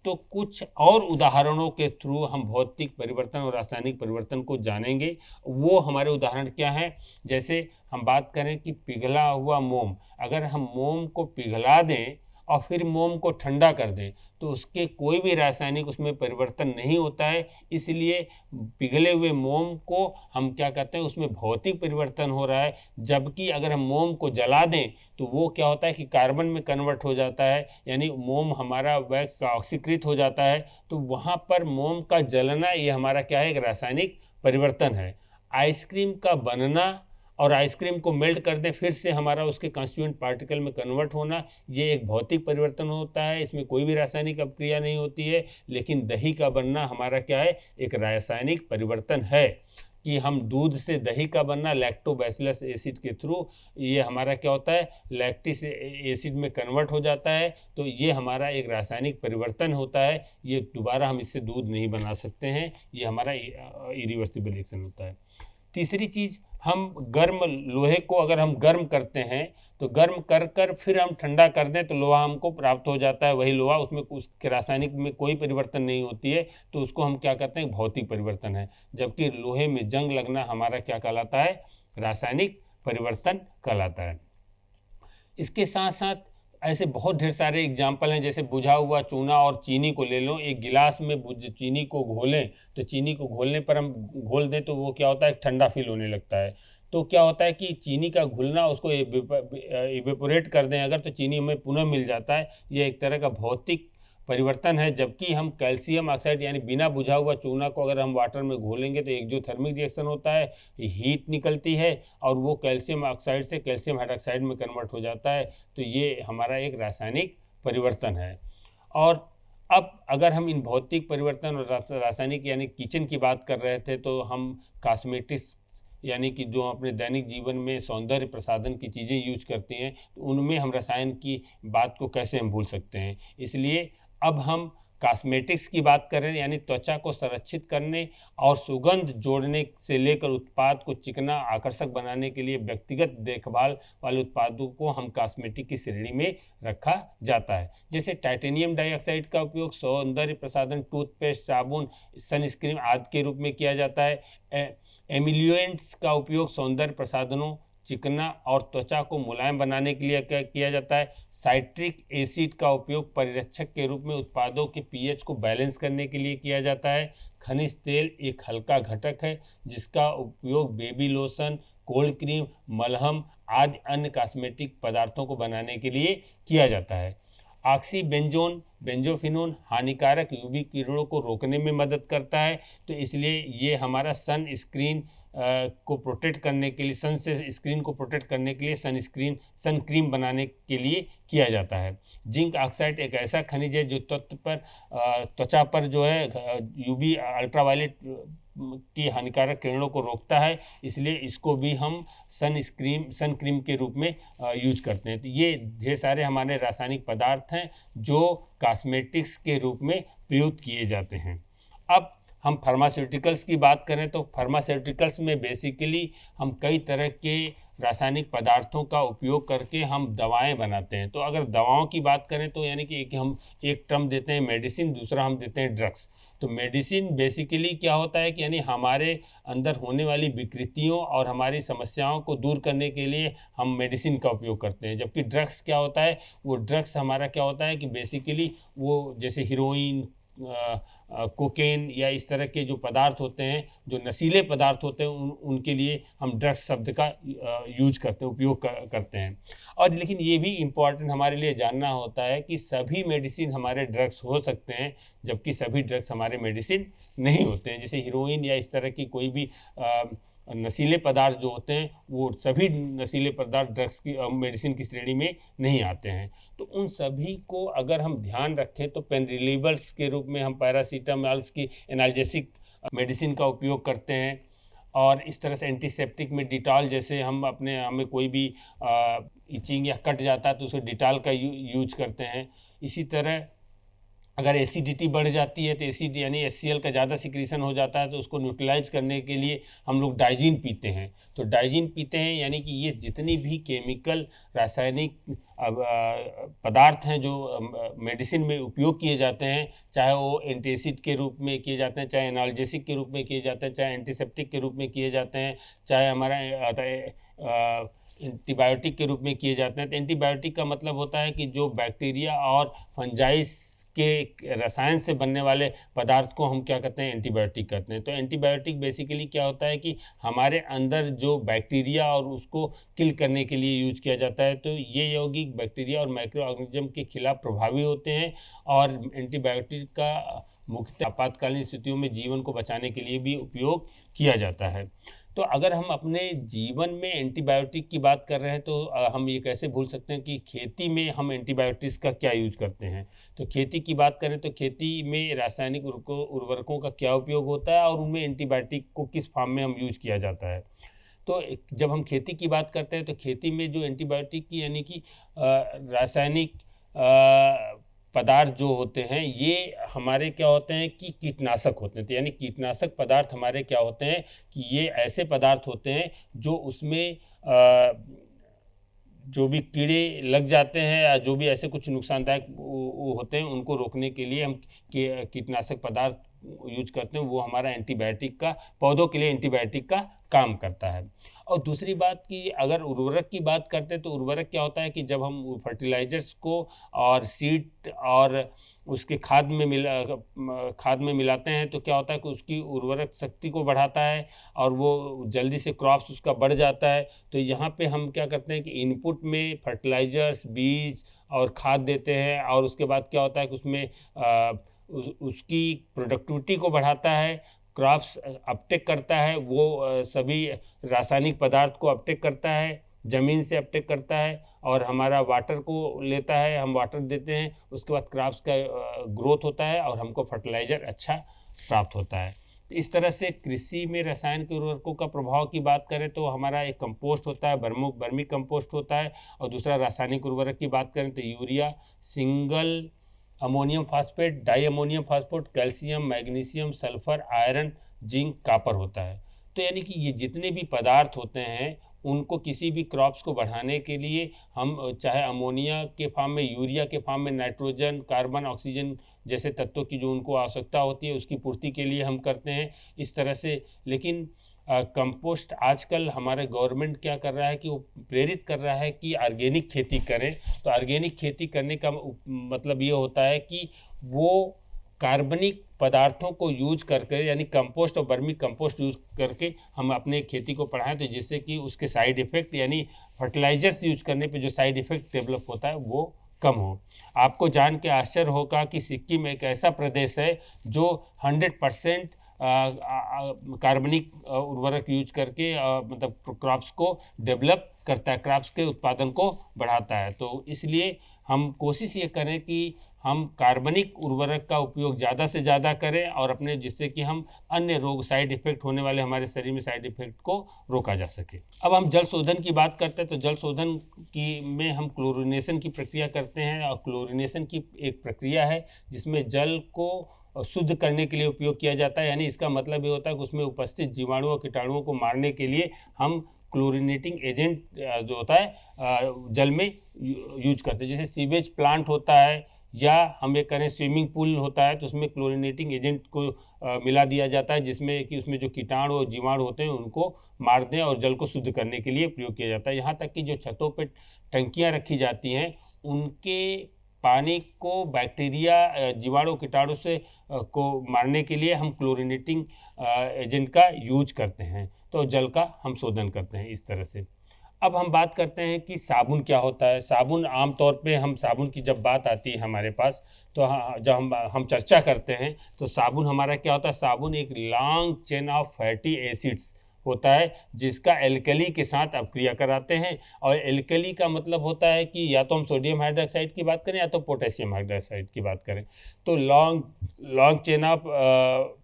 तो कुछ और उदाहरणों के थ्रू हम भौतिक परिवर्तन और रासायनिक परिवर्तन को जानेंगे। वो हमारे उदाहरण क्या हैं, जैसे हम बात करें कि पिघला हुआ मोम, अगर हम मोम को पिघला दें और फिर मोम को ठंडा कर दें तो उसके कोई भी रासायनिक उसमें परिवर्तन नहीं होता है। इसलिए पिघले हुए मोम को हम क्या कहते हैं, उसमें भौतिक परिवर्तन हो रहा है। जबकि अगर हम मोम को जला दें तो वो क्या होता है कि कार्बन में कन्वर्ट हो जाता है, यानी मोम हमारा वैक्स ऑक्सीकृत हो जाता है। तो वहाँ पर मोम का जलना ये हमारा क्या है, एक रासायनिक परिवर्तन है। आइसक्रीम का बनना और आइसक्रीम को मेल्ट कर दें फिर से हमारा उसके कॉन्स्टिट्यूएंट पार्टिकल में कन्वर्ट होना, ये एक भौतिक परिवर्तन होता है। इसमें कोई भी रासायनिक अभिक्रिया नहीं होती है। लेकिन दही का बनना हमारा क्या है, एक रासायनिक परिवर्तन है कि हम दूध से दही का बनना लैक्टोबैसिलस एसिड के थ्रू, ये हमारा क्या होता है, लैक्टिक एसिड में कन्वर्ट हो जाता है। तो ये हमारा एक रासायनिक परिवर्तन होता है। ये दोबारा हम इससे दूध नहीं बना सकते हैं, ये हमारा इरिवर्सिबल रिएक्शन होता है। तीसरी चीज़, हम गर्म लोहे को अगर हम गर्म करते हैं तो गर्म कर कर फिर हम ठंडा कर दें तो लोहा हमको प्राप्त हो जाता है, वही लोहा, उसमें उसके रासायनिक में कोई परिवर्तन नहीं होती है। तो उसको हम क्या कहते हैं, भौतिक परिवर्तन है। जबकि लोहे में जंग लगना हमारा क्या कहलाता है, रासायनिक परिवर्तन कहलाता है। इसके साथ साथ ऐसे बहुत ढेर सारे एग्जाम्पल हैं, जैसे बुझा हुआ चूना और चीनी को ले लो। एक गिलास में चीनी को घोलें तो चीनी को घोलने पर हम घोल दें तो वो क्या होता है, ठंडा फील होने लगता है। तो क्या होता है कि चीनी का घुलना, उसको इवेपोरेट कर दें अगर तो चीनी हमें पुनः मिल जाता है। ये एक तरह का भौतिक परिवर्तन है। जबकि हम कैल्शियम ऑक्साइड यानी बिना बुझा हुआ चूना को अगर हम वाटर में घोलेंगे तो एक्जोथर्मिक रिएक्शन होता है, हीट निकलती है और वो कैल्शियम ऑक्साइड से कैल्शियम हाइड्रोक्साइड में कन्वर्ट हो जाता है। तो ये हमारा एक रासायनिक परिवर्तन है। और अब अगर हम इन भौतिक परिवर्तन और रासायनिक यानी किचन की बात कर रहे थे, तो हम कॉस्मेटिक्स यानी कि जो अपने दैनिक जीवन में सौंदर्य प्रसाधन की चीज़ें यूज करती हैं, तो उनमें हम रसायन की बात को कैसे हम भूल सकते हैं। इसलिए अब हम कॉस्मेटिक्स की बात कर रहे हैं, यानी त्वचा को संरक्षित करने और सुगंध जोड़ने से लेकर उत्पाद को चिकना आकर्षक बनाने के लिए व्यक्तिगत देखभाल वाले उत्पादों को हम कॉस्मेटिक की श्रेणी में रखा जाता है। जैसे टाइटेनियम डाइऑक्साइड का उपयोग सौंदर्य प्रसाधन, टूथपेस्ट, साबुन, सनस्क्रीन आदि के रूप में किया जाता है। एमिलिएंट्स का उपयोग सौंदर्य प्रसाधनों, चिकना और त्वचा को मुलायम बनाने के लिए किया जाता है। साइट्रिक एसिड का उपयोग परिरक्षक के रूप में उत्पादों के पीएच को बैलेंस करने के लिए किया जाता है। खनिज तेल एक हल्का घटक है जिसका उपयोग बेबी लोशन, कोल्ड क्रीम, मलहम आदि अन्य कॉस्मेटिक पदार्थों को बनाने के लिए किया जाता है। ऑक्सीबेंजोन, बेंजोफिनोन हानिकारक यूवी किरणों को रोकने में मदद करता है। तो इसलिए ये हमारा सन स्क्रीन को प्रोटेक्ट करने के लिए, सन से स्क्रीन को प्रोटेक्ट करने के लिए सन क्रीम बनाने के लिए किया जाता है। जिंक ऑक्साइड एक ऐसा खनिज है जो त्वचा पर जो है यूवी अल्ट्रावायलेट की हानिकारक किरणों को रोकता है, इसलिए इसको भी हम सन क्रीम के रूप में यूज करते हैं। तो ये ढेर सारे हमारे रासायनिक पदार्थ हैं जो कॉस्मेटिक्स के रूप में प्रयुक्त किए जाते हैं। अब हम फार्मास्यूटिकल्स की बात करें तो फार्मास्यूटिकल्स में बेसिकली हम कई तरह के रासायनिक पदार्थों का उपयोग करके हम दवाएं बनाते हैं। तो अगर दवाओं की बात करें तो यानी कि एक टर्म देते हैं मेडिसिन, दूसरा हम देते हैं ड्रग्स। तो मेडिसिन बेसिकली क्या होता है कि यानी हमारे अंदर होने वाली विकृतियों और हमारी समस्याओं को दूर करने के लिए हम मेडिसिन का उपयोग करते हैं। जबकि ड्रग्स क्या होता है, वो ड्रग्स हमारा क्या होता है कि बेसिकली वो जैसे हीरोइन, कोकेन या इस तरह के जो पदार्थ होते हैं, जो नशीले पदार्थ होते हैं, उनके लिए हम ड्रग्स शब्द का यूज करते हैं, उपयोग करते हैं। और लेकिन ये भी इम्पॉर्टेंट हमारे लिए जानना होता है कि सभी मेडिसिन हमारे ड्रग्स हो सकते हैं, जबकि सभी ड्रग्स हमारे मेडिसिन नहीं होते हैं। जैसे हीरोइन या इस तरह की कोई भी नशीले पदार्थ जो होते हैं, वो सभी नशीले पदार्थ ड्रग्स की मेडिसिन की श्रेणी में नहीं आते हैं। तो उन सभी को अगर हम ध्यान रखें तो पेन रिलीवर्स के रूप में हम पैरासीटामॉल्स की एनाल्जेसिक मेडिसिन का उपयोग करते हैं। और इस तरह से एंटीसेप्टिक में डिटॉल, जैसे हमें कोई भी इचिंग या कट जाता है तो उसको डिटॉल का यूज करते हैं। इसी तरह अगर एसिडिटी बढ़ जाती है तो एसिड यानी HCl का ज़्यादा सिक्रीशन हो जाता है, तो उसको न्यूट्रलाइज करने के लिए हम लोग डाइजीन पीते हैं। तो डाइजीन पीते हैं यानी कि ये जितनी भी केमिकल रासायनिक पदार्थ हैं जो मेडिसिन में उपयोग किए जाते हैं, चाहे वो एंटीएसिड के रूप में किए जाते हैं, चाहे एनाल्जेसिक के रूप में किए जाते हैं, चाहे एंटीसेप्टिक के रूप में किए जाते हैं, चाहे हमारा एंटीबायोटिक के रूप में किए जाते हैं। तो एंटीबायोटिक का मतलब होता है कि जो बैक्टीरिया और फंजाइस के रसायन से बनने वाले पदार्थ को हम क्या कहते हैं, एंटीबायोटिक कहते हैं। तो एंटीबायोटिक बेसिकली क्या होता है कि हमारे अंदर जो बैक्टीरिया और उसको किल करने के लिए यूज किया जाता है। तो ये यौगिक बैक्टीरिया और माइक्रो ऑर्गेनिज्म के खिलाफ प्रभावी होते हैं। और एंटीबायोटिक का मुख्यतः आपातकालीन स्थितियों में जीवन को बचाने के लिए भी उपयोग किया जाता है। तो अगर हम अपने जीवन में एंटीबायोटिक की बात कर रहे हैं तो हम ये कैसे भूल सकते हैं कि खेती में हम एंटीबायोटिक्स का क्या यूज करते हैं। तो खेती की बात करें तो खेती में रासायनिक उर्वरकों का क्या उपयोग होता है और उनमें एंटीबायोटिक को किस फॉर्म में हम यूज किया जाता है। तो जब हम खेती की बात करते हैं तो खेती में जो एंटीबायोटिक की यानी कि रासायनिक पदार्थ जो होते हैं, ये हमारे क्या होते हैं कि कीटनाशक होते हैं। तो यानी कीटनाशक पदार्थ हमारे क्या होते हैं कि ये ऐसे पदार्थ होते हैं जो उसमें जो भी कीड़े लग जाते हैं या जो भी ऐसे कुछ नुकसानदायक वो होते हैं, उनको रोकने के लिए हम कीटनाशक पदार्थ यूज करते हैं। वो हमारा एंटीबायोटिक का, पौधों के लिए एंटीबायोटिक का काम करता है। और दूसरी बात कि अगर उर्वरक की बात करते हैं तो उर्वरक क्या होता है कि जब हम फर्टिलाइजर्स को और सीड और उसके खाद में मिलाते हैं तो क्या होता है कि उसकी उर्वरक शक्ति को बढ़ाता है और वो जल्दी से क्रॉप्स उसका बढ़ जाता है। तो यहाँ पे हम क्या करते हैं कि इनपुट में फर्टिलाइजर्स, बीज और खाद देते हैं और उसके बाद क्या होता है कि उसमें उसकी प्रोडक्टिविटी को बढ़ाता है, क्रॉप्स अपटेक करता है, वो सभी रासायनिक पदार्थ को अपटेक करता है, ज़मीन से अपटेक करता है और हमारा वाटर को लेता है, हम वाटर देते हैं, उसके बाद क्रॉप्स का ग्रोथ होता है और हमको फर्टिलाइज़र अच्छा प्राप्त होता है। तो इस तरह से कृषि में रसायन के उर्वरकों का प्रभाव की बात करें तो हमारा एक कंपोस्ट होता है, वर्मी कंपोस्ट होता है। और दूसरा रासायनिक उर्वरक की बात करें तो urea, single ammonium phosphate, di ammonium phosphate, calcium, magnesium, sulphur, iron, zinc, copper होता है। तो यानी कि ये जितने भी पदार्थ होते हैं उनको किसी भी क्रॉप्स को बढ़ाने के लिए हम चाहे अमोनिया के फॉर्म में, यूरिया के फॉर्म में, नाइट्रोजन, कार्बन, ऑक्सीजन जैसे तत्वों की जो उनको आवश्यकता होती है उसकी पूर्ति के लिए हम करते हैं इस तरह से। लेकिन कंपोस्ट आजकल हमारे गवर्नमेंट क्या कर रहा है कि वो प्रेरित कर रहा है कि ऑर्गेनिक खेती करें। तो ऑर्गेनिक खेती करने का मतलब ये होता है कि वो कार्बनिक पदार्थों को यूज करके यानी कंपोस्ट और वर्मी कंपोस्ट यूज करके हम अपने खेती को बढ़ाएं, तो जिससे कि उसके साइड इफ़ेक्ट यानी फर्टिलाइजर्स यूज करने पे जो साइड इफ़ेक्ट डेवलप होता है वो कम हो। आपको जान के आश्चर्य होगा कि सिक्किम एक ऐसा प्रदेश है जो 100% कार्बनिक उर्वरक यूज करके मतलब क्रॉप्स को डेवलप करता है, क्रॉप्स के उत्पादन को बढ़ाता है। तो इसलिए हम कोशिश ये करें कि हम कार्बनिक उर्वरक का उपयोग ज़्यादा से ज़्यादा करें और अपने, जिससे कि हम अन्य रोग, साइड इफ़ेक्ट होने वाले हमारे शरीर में साइड इफ़ेक्ट को रोका जा सके। अब हम जल शोधन की बात करते हैं तो जल शोधन की में हम क्लोरिनेशन की प्रक्रिया करते हैं, और क्लोरिनेशन की एक प्रक्रिया है जिसमें जल को शुद्ध करने के लिए उपयोग किया जाता है। यानी इसका मतलब ये होता है कि उसमें उपस्थित जीवाणु और कीटाणुओं को मारने के लिए हम क्लोरिनेटिंग एजेंट जो होता है जल में यूज करते हैं। जैसे सीवेज प्लांट होता है या हम ये करें स्विमिंग पूल होता है तो उसमें क्लोरिनेटिंग एजेंट को मिला दिया जाता है, जिसमें कि उसमें जो कीटाणु और जीवाणु होते हैं उनको मार दें और जल को शुद्ध करने के लिए प्रयोग किया जाता है। यहाँ तक कि जो छतों पे टंकियाँ रखी जाती हैं उनके पानी को बैक्टीरिया, जीवाणु, कीटाणु से को मारने के लिए हम क्लोरिनेटिंग एजेंट का यूज करते हैं, तो जल का हम शोधन करते हैं इस तरह से। अब हम बात करते हैं कि साबुन क्या होता है। साबुन आमतौर पे, हम साबुन की जब बात आती है हमारे पास तो जब हम चर्चा करते हैं तो साबुन हमारा क्या होता है। साबुन एक long chain of fatty acids होता है जिसका एल्कली के साथ अपक्रिया कराते हैं। और एल्कली का मतलब होता है कि या तो हम सोडियम हाइड्रोक्साइड की बात करें या तो पोटेशियम हाइड्रोक्साइड की बात करें। तो long chain of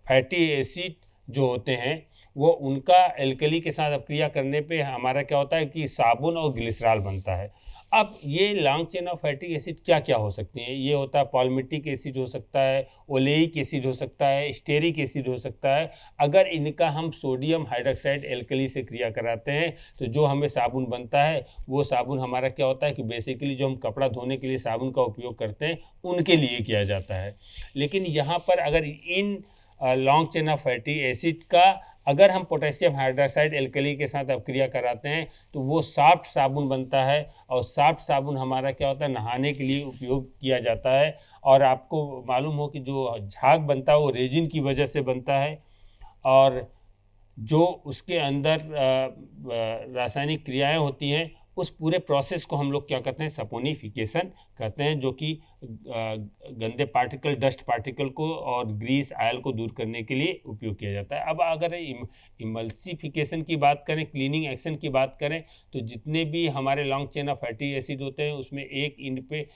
fatty acid जो होते हैं वो उनका एल्कली के साथ अपक्रिया करने पे हमारा क्या होता है कि साबुन और ग्लिसरॉल बनता है। अब ये long chain of fatty acid क्या क्या हो सकती हैं। ये होता है पॉल्मिटिक एसिड हो सकता है, ओलेइक एसिड हो सकता है, स्टेरिक एसिड हो सकता है। अगर इनका हम सोडियम हाइड्रोक्साइड एल्कली से क्रिया कराते हैं तो जो हमें साबुन बनता है वो साबुन हमारा क्या होता है कि बेसिकली जो हम कपड़ा धोने के लिए साबुन का उपयोग करते हैं उनके लिए किया जाता है। लेकिन यहाँ पर अगर in long chain of fatty acid का अगर हम पोटेशियम हाइड्रोक्साइड एल्कली के साथ अपक्रिया कराते हैं तो वो सॉफ्ट साबुन बनता है। और सॉफ्ट साबुन हमारा क्या होता है, नहाने के लिए उपयोग किया जाता है। और आपको मालूम हो कि जो झाग बनता है वो रेजिन की वजह से बनता है, और जो उसके अंदर रासायनिक क्रियाएं होती हैं उस पूरे प्रोसेस को हम लोग क्या करते हैं, सपोनिफिकेशन कहते हैं, जो कि गंदे पार्टिकल, डस्ट पार्टिकल को और ग्रीस, ऑयल को दूर करने के लिए उपयोग किया जाता है। अब अगर इमल्सिफिकेशन की बात करें, क्लीनिंग एक्शन की बात करें, तो जितने भी हमारे long chain of fatty acid होते हैं उसमें एक इंड पे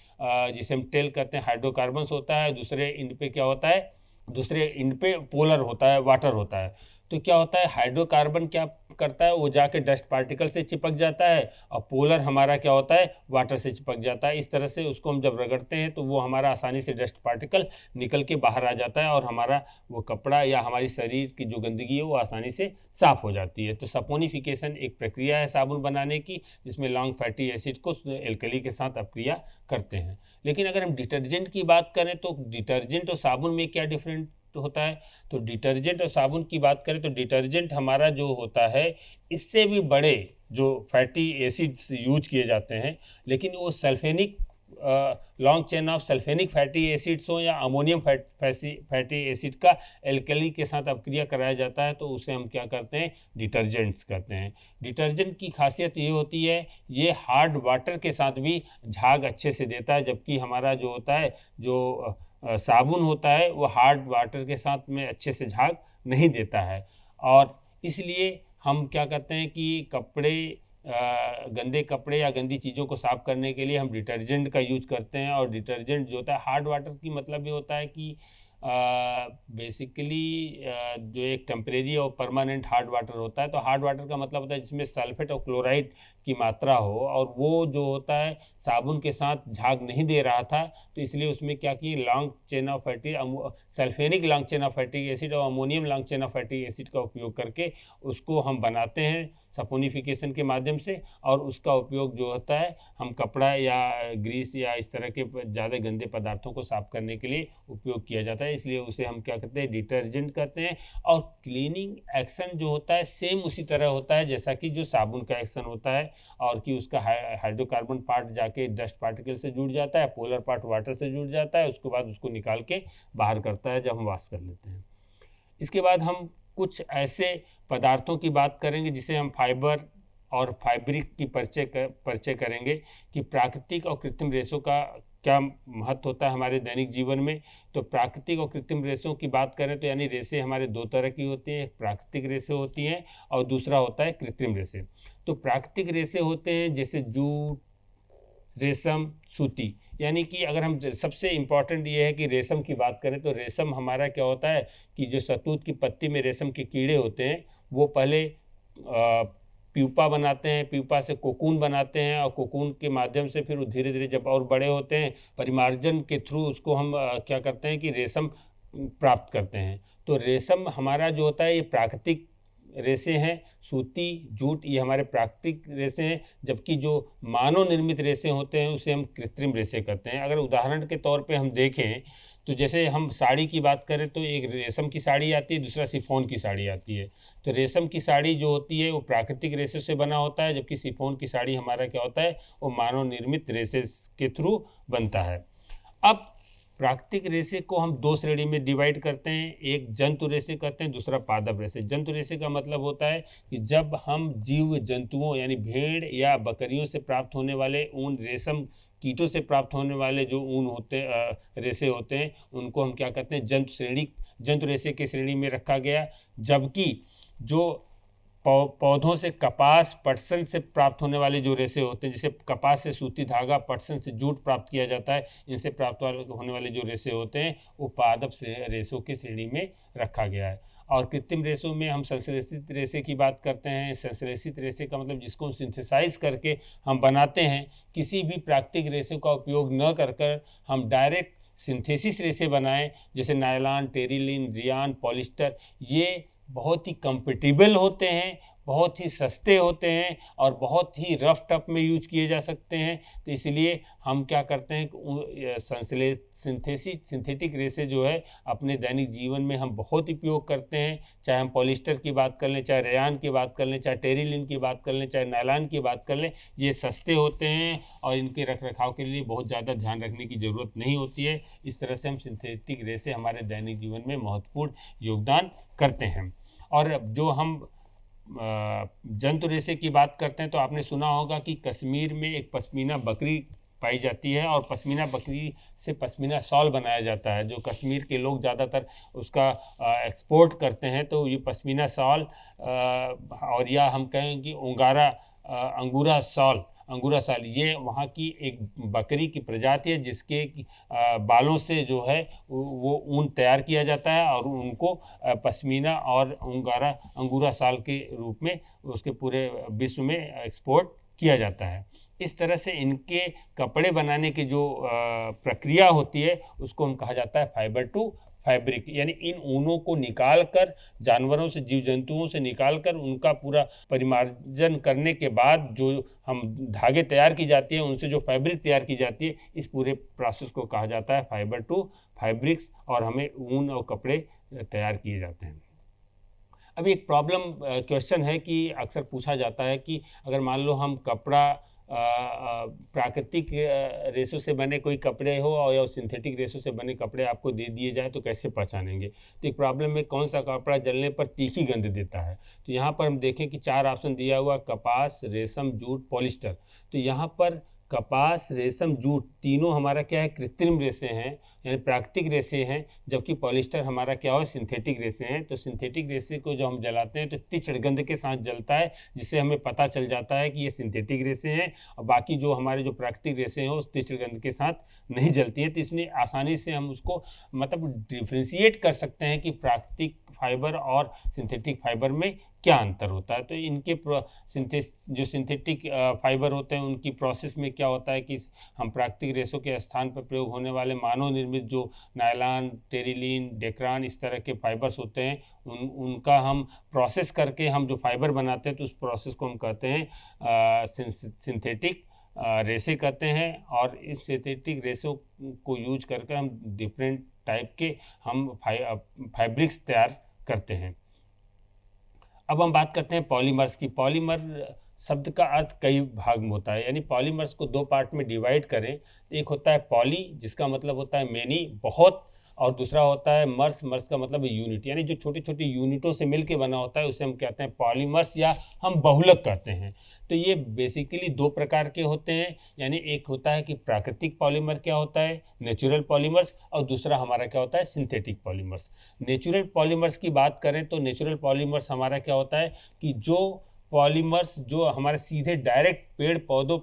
जिसे हम टेल कहते हैं हाइड्रोकार्बन्स होता है, दूसरे इंड पे क्या होता है, दूसरे इंड पे पोलर होता है, वाटर होता है। तो क्या होता है, हाइड्रोकार्बन क्या करता है, वो जाके डस्ट पार्टिकल से चिपक जाता है, और पोलर हमारा क्या होता है, वाटर से चिपक जाता है। इस तरह से उसको हम जब रगड़ते हैं तो वो हमारा आसानी से डस्ट पार्टिकल निकल के बाहर आ जाता है, और हमारा वो कपड़ा या हमारी शरीर की जो गंदगी है वो आसानी से साफ़ हो जाती है। तो सपोनिफिकेशन एक प्रक्रिया है साबुन बनाने की, जिसमें लॉन्ग फैटी एसिड को एल्कली के साथ अपक्रिया करते हैं। लेकिन अगर हम डिटर्जेंट की बात करें तो डिटर्जेंट और साबुन में क्या डिफरेंट होता है। तो डिटर्जेंट और साबुन की बात करें तो डिटर्जेंट हमारा जो होता है इससे भी बड़े जो फैटी एसिड्स यूज किए जाते हैं, लेकिन वो sulphenic long chain of sulphenic fatty acids हो या अमोनियम फैटी एसिड का एल्कली के साथ अपक्रिया कराया जाता है तो उसे हम क्या करते हैं, डिटर्जेंट्स कहते हैं। डिटर्जेंट की खासियत ये होती है, ये हार्ड वाटर के साथ भी झाग अच्छे से देता है, जबकि हमारा जो होता है, जो साबुन होता है वो हार्ड वाटर के साथ में अच्छे से झाग नहीं देता है। और इसलिए हम क्या करते हैं कि गंदे कपड़े या गंदी चीज़ों को साफ़ करने के लिए हम डिटर्जेंट का यूज करते हैं। और डिटर्जेंट जो होता है हार्ड वाटर की मतलब ये होता है कि बेसिकली जो एक टेम्परेरी और परमानेंट हार्ड वाटर होता है। तो हार्ड वाटर का मतलब होता है जिसमें सल्फेट और क्लोराइड की मात्रा हो, और वो जो होता है साबुन के साथ झाग नहीं दे रहा था, तो इसलिए उसमें क्या किए, long chain of fatty sulphonic long chain of fatty acid और ammonium long chain of fatty acid का उपयोग करके उसको हम बनाते हैं सपोनिफिकेशन के माध्यम से। और उसका उपयोग जो होता है हम कपड़ा या ग्रीस या इस तरह के ज़्यादा गंदे पदार्थों को साफ़ करने के लिए उपयोग किया जाता है, इसलिए उसे हम क्या कहते हैं, डिटर्जेंट कहते हैं। और क्लीनिंग एक्शन जो होता है सेम उसी तरह होता है जैसा कि जो साबुन का एक्शन होता है, और कि उसका हाइड्रोकार्बन पार्ट जाके डस्ट पार्टिकल से जुड़ जाता है, पोलर पार्ट वाटर से जुड़ जाता है, उसके बाद उसको निकाल के बाहर करता है जब हम वॉश कर लेते हैं। इसके बाद हम कुछ ऐसे पदार्थों की बात करेंगे जिसे हम फाइबर और फाइब्रिक की परिचय करेंगे कि प्राकृतिक और कृत्रिम रेशों का क्या महत्व होता है हमारे दैनिक जीवन में। तो प्राकृतिक और कृत्रिम रेशों की बात करें तो यानी रेशे हमारे दो तरह की होती हैं, एक प्राकृतिक रेशे होती हैं और दूसरा होता है कृत्रिम रेशे। तो प्राकृतिक रेशे होते हैं जैसे जूट, रेशम, सूती। यानी कि अगर हम सबसे इम्पॉर्टेंट ये है कि रेशम की बात करें तो रेशम हमारा क्या होता है कि जो शहतूत की पत्ती में रेशम के कीड़े होते हैं वो पहले प्यूपा बनाते हैं, प्यूपा से कोकून बनाते हैं और कोकून के माध्यम से फिर धीरे धीरे जब और बड़े होते हैं परिमार्जन के थ्रू उसको हम क्या करते हैं कि रेशम प्राप्त करते हैं। तो रेशम हमारा जो होता है ये प्राकृतिक रेशे हैं, सूती, जूट ये हमारे प्राकृतिक रेशे हैं, जबकि जो मानव निर्मित रेशे होते हैं उसे हम कृत्रिम रेशे कहते हैं। अगर उदाहरण के तौर पे हम देखें तो जैसे हम साड़ी की बात करें तो एक रेशम की साड़ी आती है, दूसरा शिफॉन की साड़ी आती है। तो रेशम की साड़ी जो होती है वो प्राकृतिक रेशे से बना होता है, जबकि शिफॉन की साड़ी हमारा क्या होता है वो मानव निर्मित रेशे के थ्रू बनता है। अब प्राकृतिक रेशे को हम दो श्रेणी में डिवाइड करते हैं, एक जंतु रेशे कहते हैं, दूसरा पादप रेशे। जंतु रेशे का मतलब होता है कि जब हम जीव जंतुओं यानी भेड़ या बकरियों से प्राप्त होने वाले ऊन, रेशम कीटों से प्राप्त होने वाले जो ऊन होते रेशे होते हैं उनको हम क्या कहते हैं जंतु रेशे की श्रेणी में रखा गया। जबकि जो पौधों से कपास, पटसन से प्राप्त होने वाले जो रेशे होते हैं, जैसे कपास से सूती धागा, पटसन से जूट प्राप्त किया जाता है, इनसे प्राप्त होने वाले जो रेशे होते हैं वो पादप रेशों की श्रेणी में रखा गया है। और कृत्रिम रेशों में हम संश्लेषित रेशे की बात करते हैं। संश्लेषित रेशे का मतलब जिसको हम सिंथेसाइज करके हम बनाते हैं, किसी भी प्राकृतिक रेशे का उपयोग न कर हम डायरेक्ट सिंथेसिस रेशे बनाएं, जैसे नायलॉन, टेरिलिन, रियान, पॉलिस्टर। ये बहुत ही कंफर्टेबल होते हैं, बहुत ही सस्ते होते हैं और बहुत ही रफ टफ में यूज किए जा सकते हैं। तो इसलिए हम क्या करते हैं सिंथेटिक रेशे जो है अपने दैनिक जीवन में हम बहुत उपयोग करते हैं। चाहे हम पॉलिस्टर की बात कर लें, चाहे रेयान की बात कर लें, चाहे टेरिलिन की बात कर लें, चाहे नायलॉन की बात कर लें, ये सस्ते होते हैं और इनके रख रखाव के लिए बहुत ज़्यादा ध्यान रखने की ज़रूरत नहीं होती है। इस तरह से हम सिंथेटिक रेशे हमारे दैनिक जीवन में महत्वपूर्ण योगदान करते हैं। और जो हम जंतु रेशे की बात करते हैं तो आपने सुना होगा कि कश्मीर में एक पश्मीना बकरी पाई जाती है और पश्मीना बकरी से पश्मीना शॉल बनाया जाता है, जो कश्मीर के लोग ज़्यादातर उसका एक्सपोर्ट करते हैं। तो ये पश्मीना शॉल और या हम कहें कि अंगूरा शॉल ये वहाँ की एक बकरी की प्रजाति है जिसके बालों से जो है वो ऊन तैयार किया जाता है और उनको पश्मीना और अंगूरा शॉल के रूप में उसके पूरे विश्व में एक्सपोर्ट किया जाता है। इस तरह से इनके कपड़े बनाने की जो प्रक्रिया होती है उसको हम कहा जाता है फाइबर टू फैब्रिक। यानी इन ऊनों को निकाल कर, जानवरों से, जीव जंतुओं से निकाल कर उनका पूरा परिमार्जन करने के बाद जो हम धागे तैयार की जाती है, उनसे जो फैब्रिक तैयार की जाती है, इस पूरे प्रोसेस को कहा जाता है फाइबर टू फैब्रिक्स और हमें ऊन और कपड़े तैयार किए जाते हैं। अभी एक प्रॉब्लम क्वेश्चन है कि अक्सर पूछा जाता है कि अगर मान लो हम कपड़ा प्राकृतिक रेशों से बने कोई कपड़े हो और या सिंथेटिक रेशों से बने कपड़े आपको दे दिए जाए तो कैसे पहचानेंगे। तो एक प्रॉब्लम है कौन सा कपड़ा जलने पर तीखी गंध देता है। तो यहाँ पर हम देखें कि 4 ऑप्शन दिया हुआ, कपास, रेशम, जूट, पॉलिस्टर। तो यहाँ पर कपास, रेशम, जूट तीनों हमारा क्या है, कृत्रिम रेशे हैं यानी प्राकृतिक रेशे हैं, जबकि पॉलिस्टर हमारा क्या हो, सिंथेटिक रेशे हैं। तो सिंथेटिक रेशे को जो हम जलाते हैं तो तीक्ष्ण गंध के साथ जलता है, जिससे हमें पता चल जाता है कि ये सिंथेटिक रेशे हैं। और बाकी जो हमारे जो प्राकृतिक रेशे हैं उस तीक्ष्ण गंध के साथ नहीं जलती हैं। तो इसलिए आसानी से हम उसको मतलब डिफ्रेंशिएट कर सकते हैं कि प्राकृतिक फाइबर और सिंथेटिक फाइबर में क्या अंतर होता है। तो इनके जो सिंथेटिक फाइबर होते हैं उनकी प्रोसेस में क्या होता है कि हम प्राकृतिक रेशों के स्थान पर प्रयोग होने वाले मानव निर्मित जो नायलॉन, टेरिलिन, डेक्रान इस तरह के फाइबर्स होते हैं उनका हम प्रोसेस करके हम जो फाइबर बनाते हैं तो उस प्रोसेस को हम कहते हैं सिंथेटिक रेशे कहते हैं। और इस सिंथेटिक रेशों को यूज करके हम डिफरेंट टाइप के हम फैब्रिक्स तैयार करते हैं। अब हम बात करते हैं पॉलीमर्स की। पॉलीमर शब्द का अर्थ कई भाग में होता है, यानी पॉलीमर्स को 2 पार्ट में डिवाइड करें। एक होता है पॉली, जिसका मतलब होता है मैनी, बहुत, और दूसरा होता है मर्स। मर्स का मतलब है यूनिट, यानी जो छोटे छोटे यूनिटों से मिलके बना होता है उसे हम कहते हैं पॉलीमर्स या हम बहुलक कहते हैं। तो ये बेसिकली 2 प्रकार के होते हैं, यानी एक होता है कि प्राकृतिक पॉलीमर क्या होता है, नेचुरल पॉलीमर्स, और दूसरा हमारा क्या होता है, सिंथेटिक पॉलीमर्स। नेचुरल पॉलीमर्स की बात करें तो नेचुरल पॉलीमर्स हमारा क्या होता है कि जो पॉलीमर्स जो हमारे सीधे डायरेक्ट पेड़ पौधों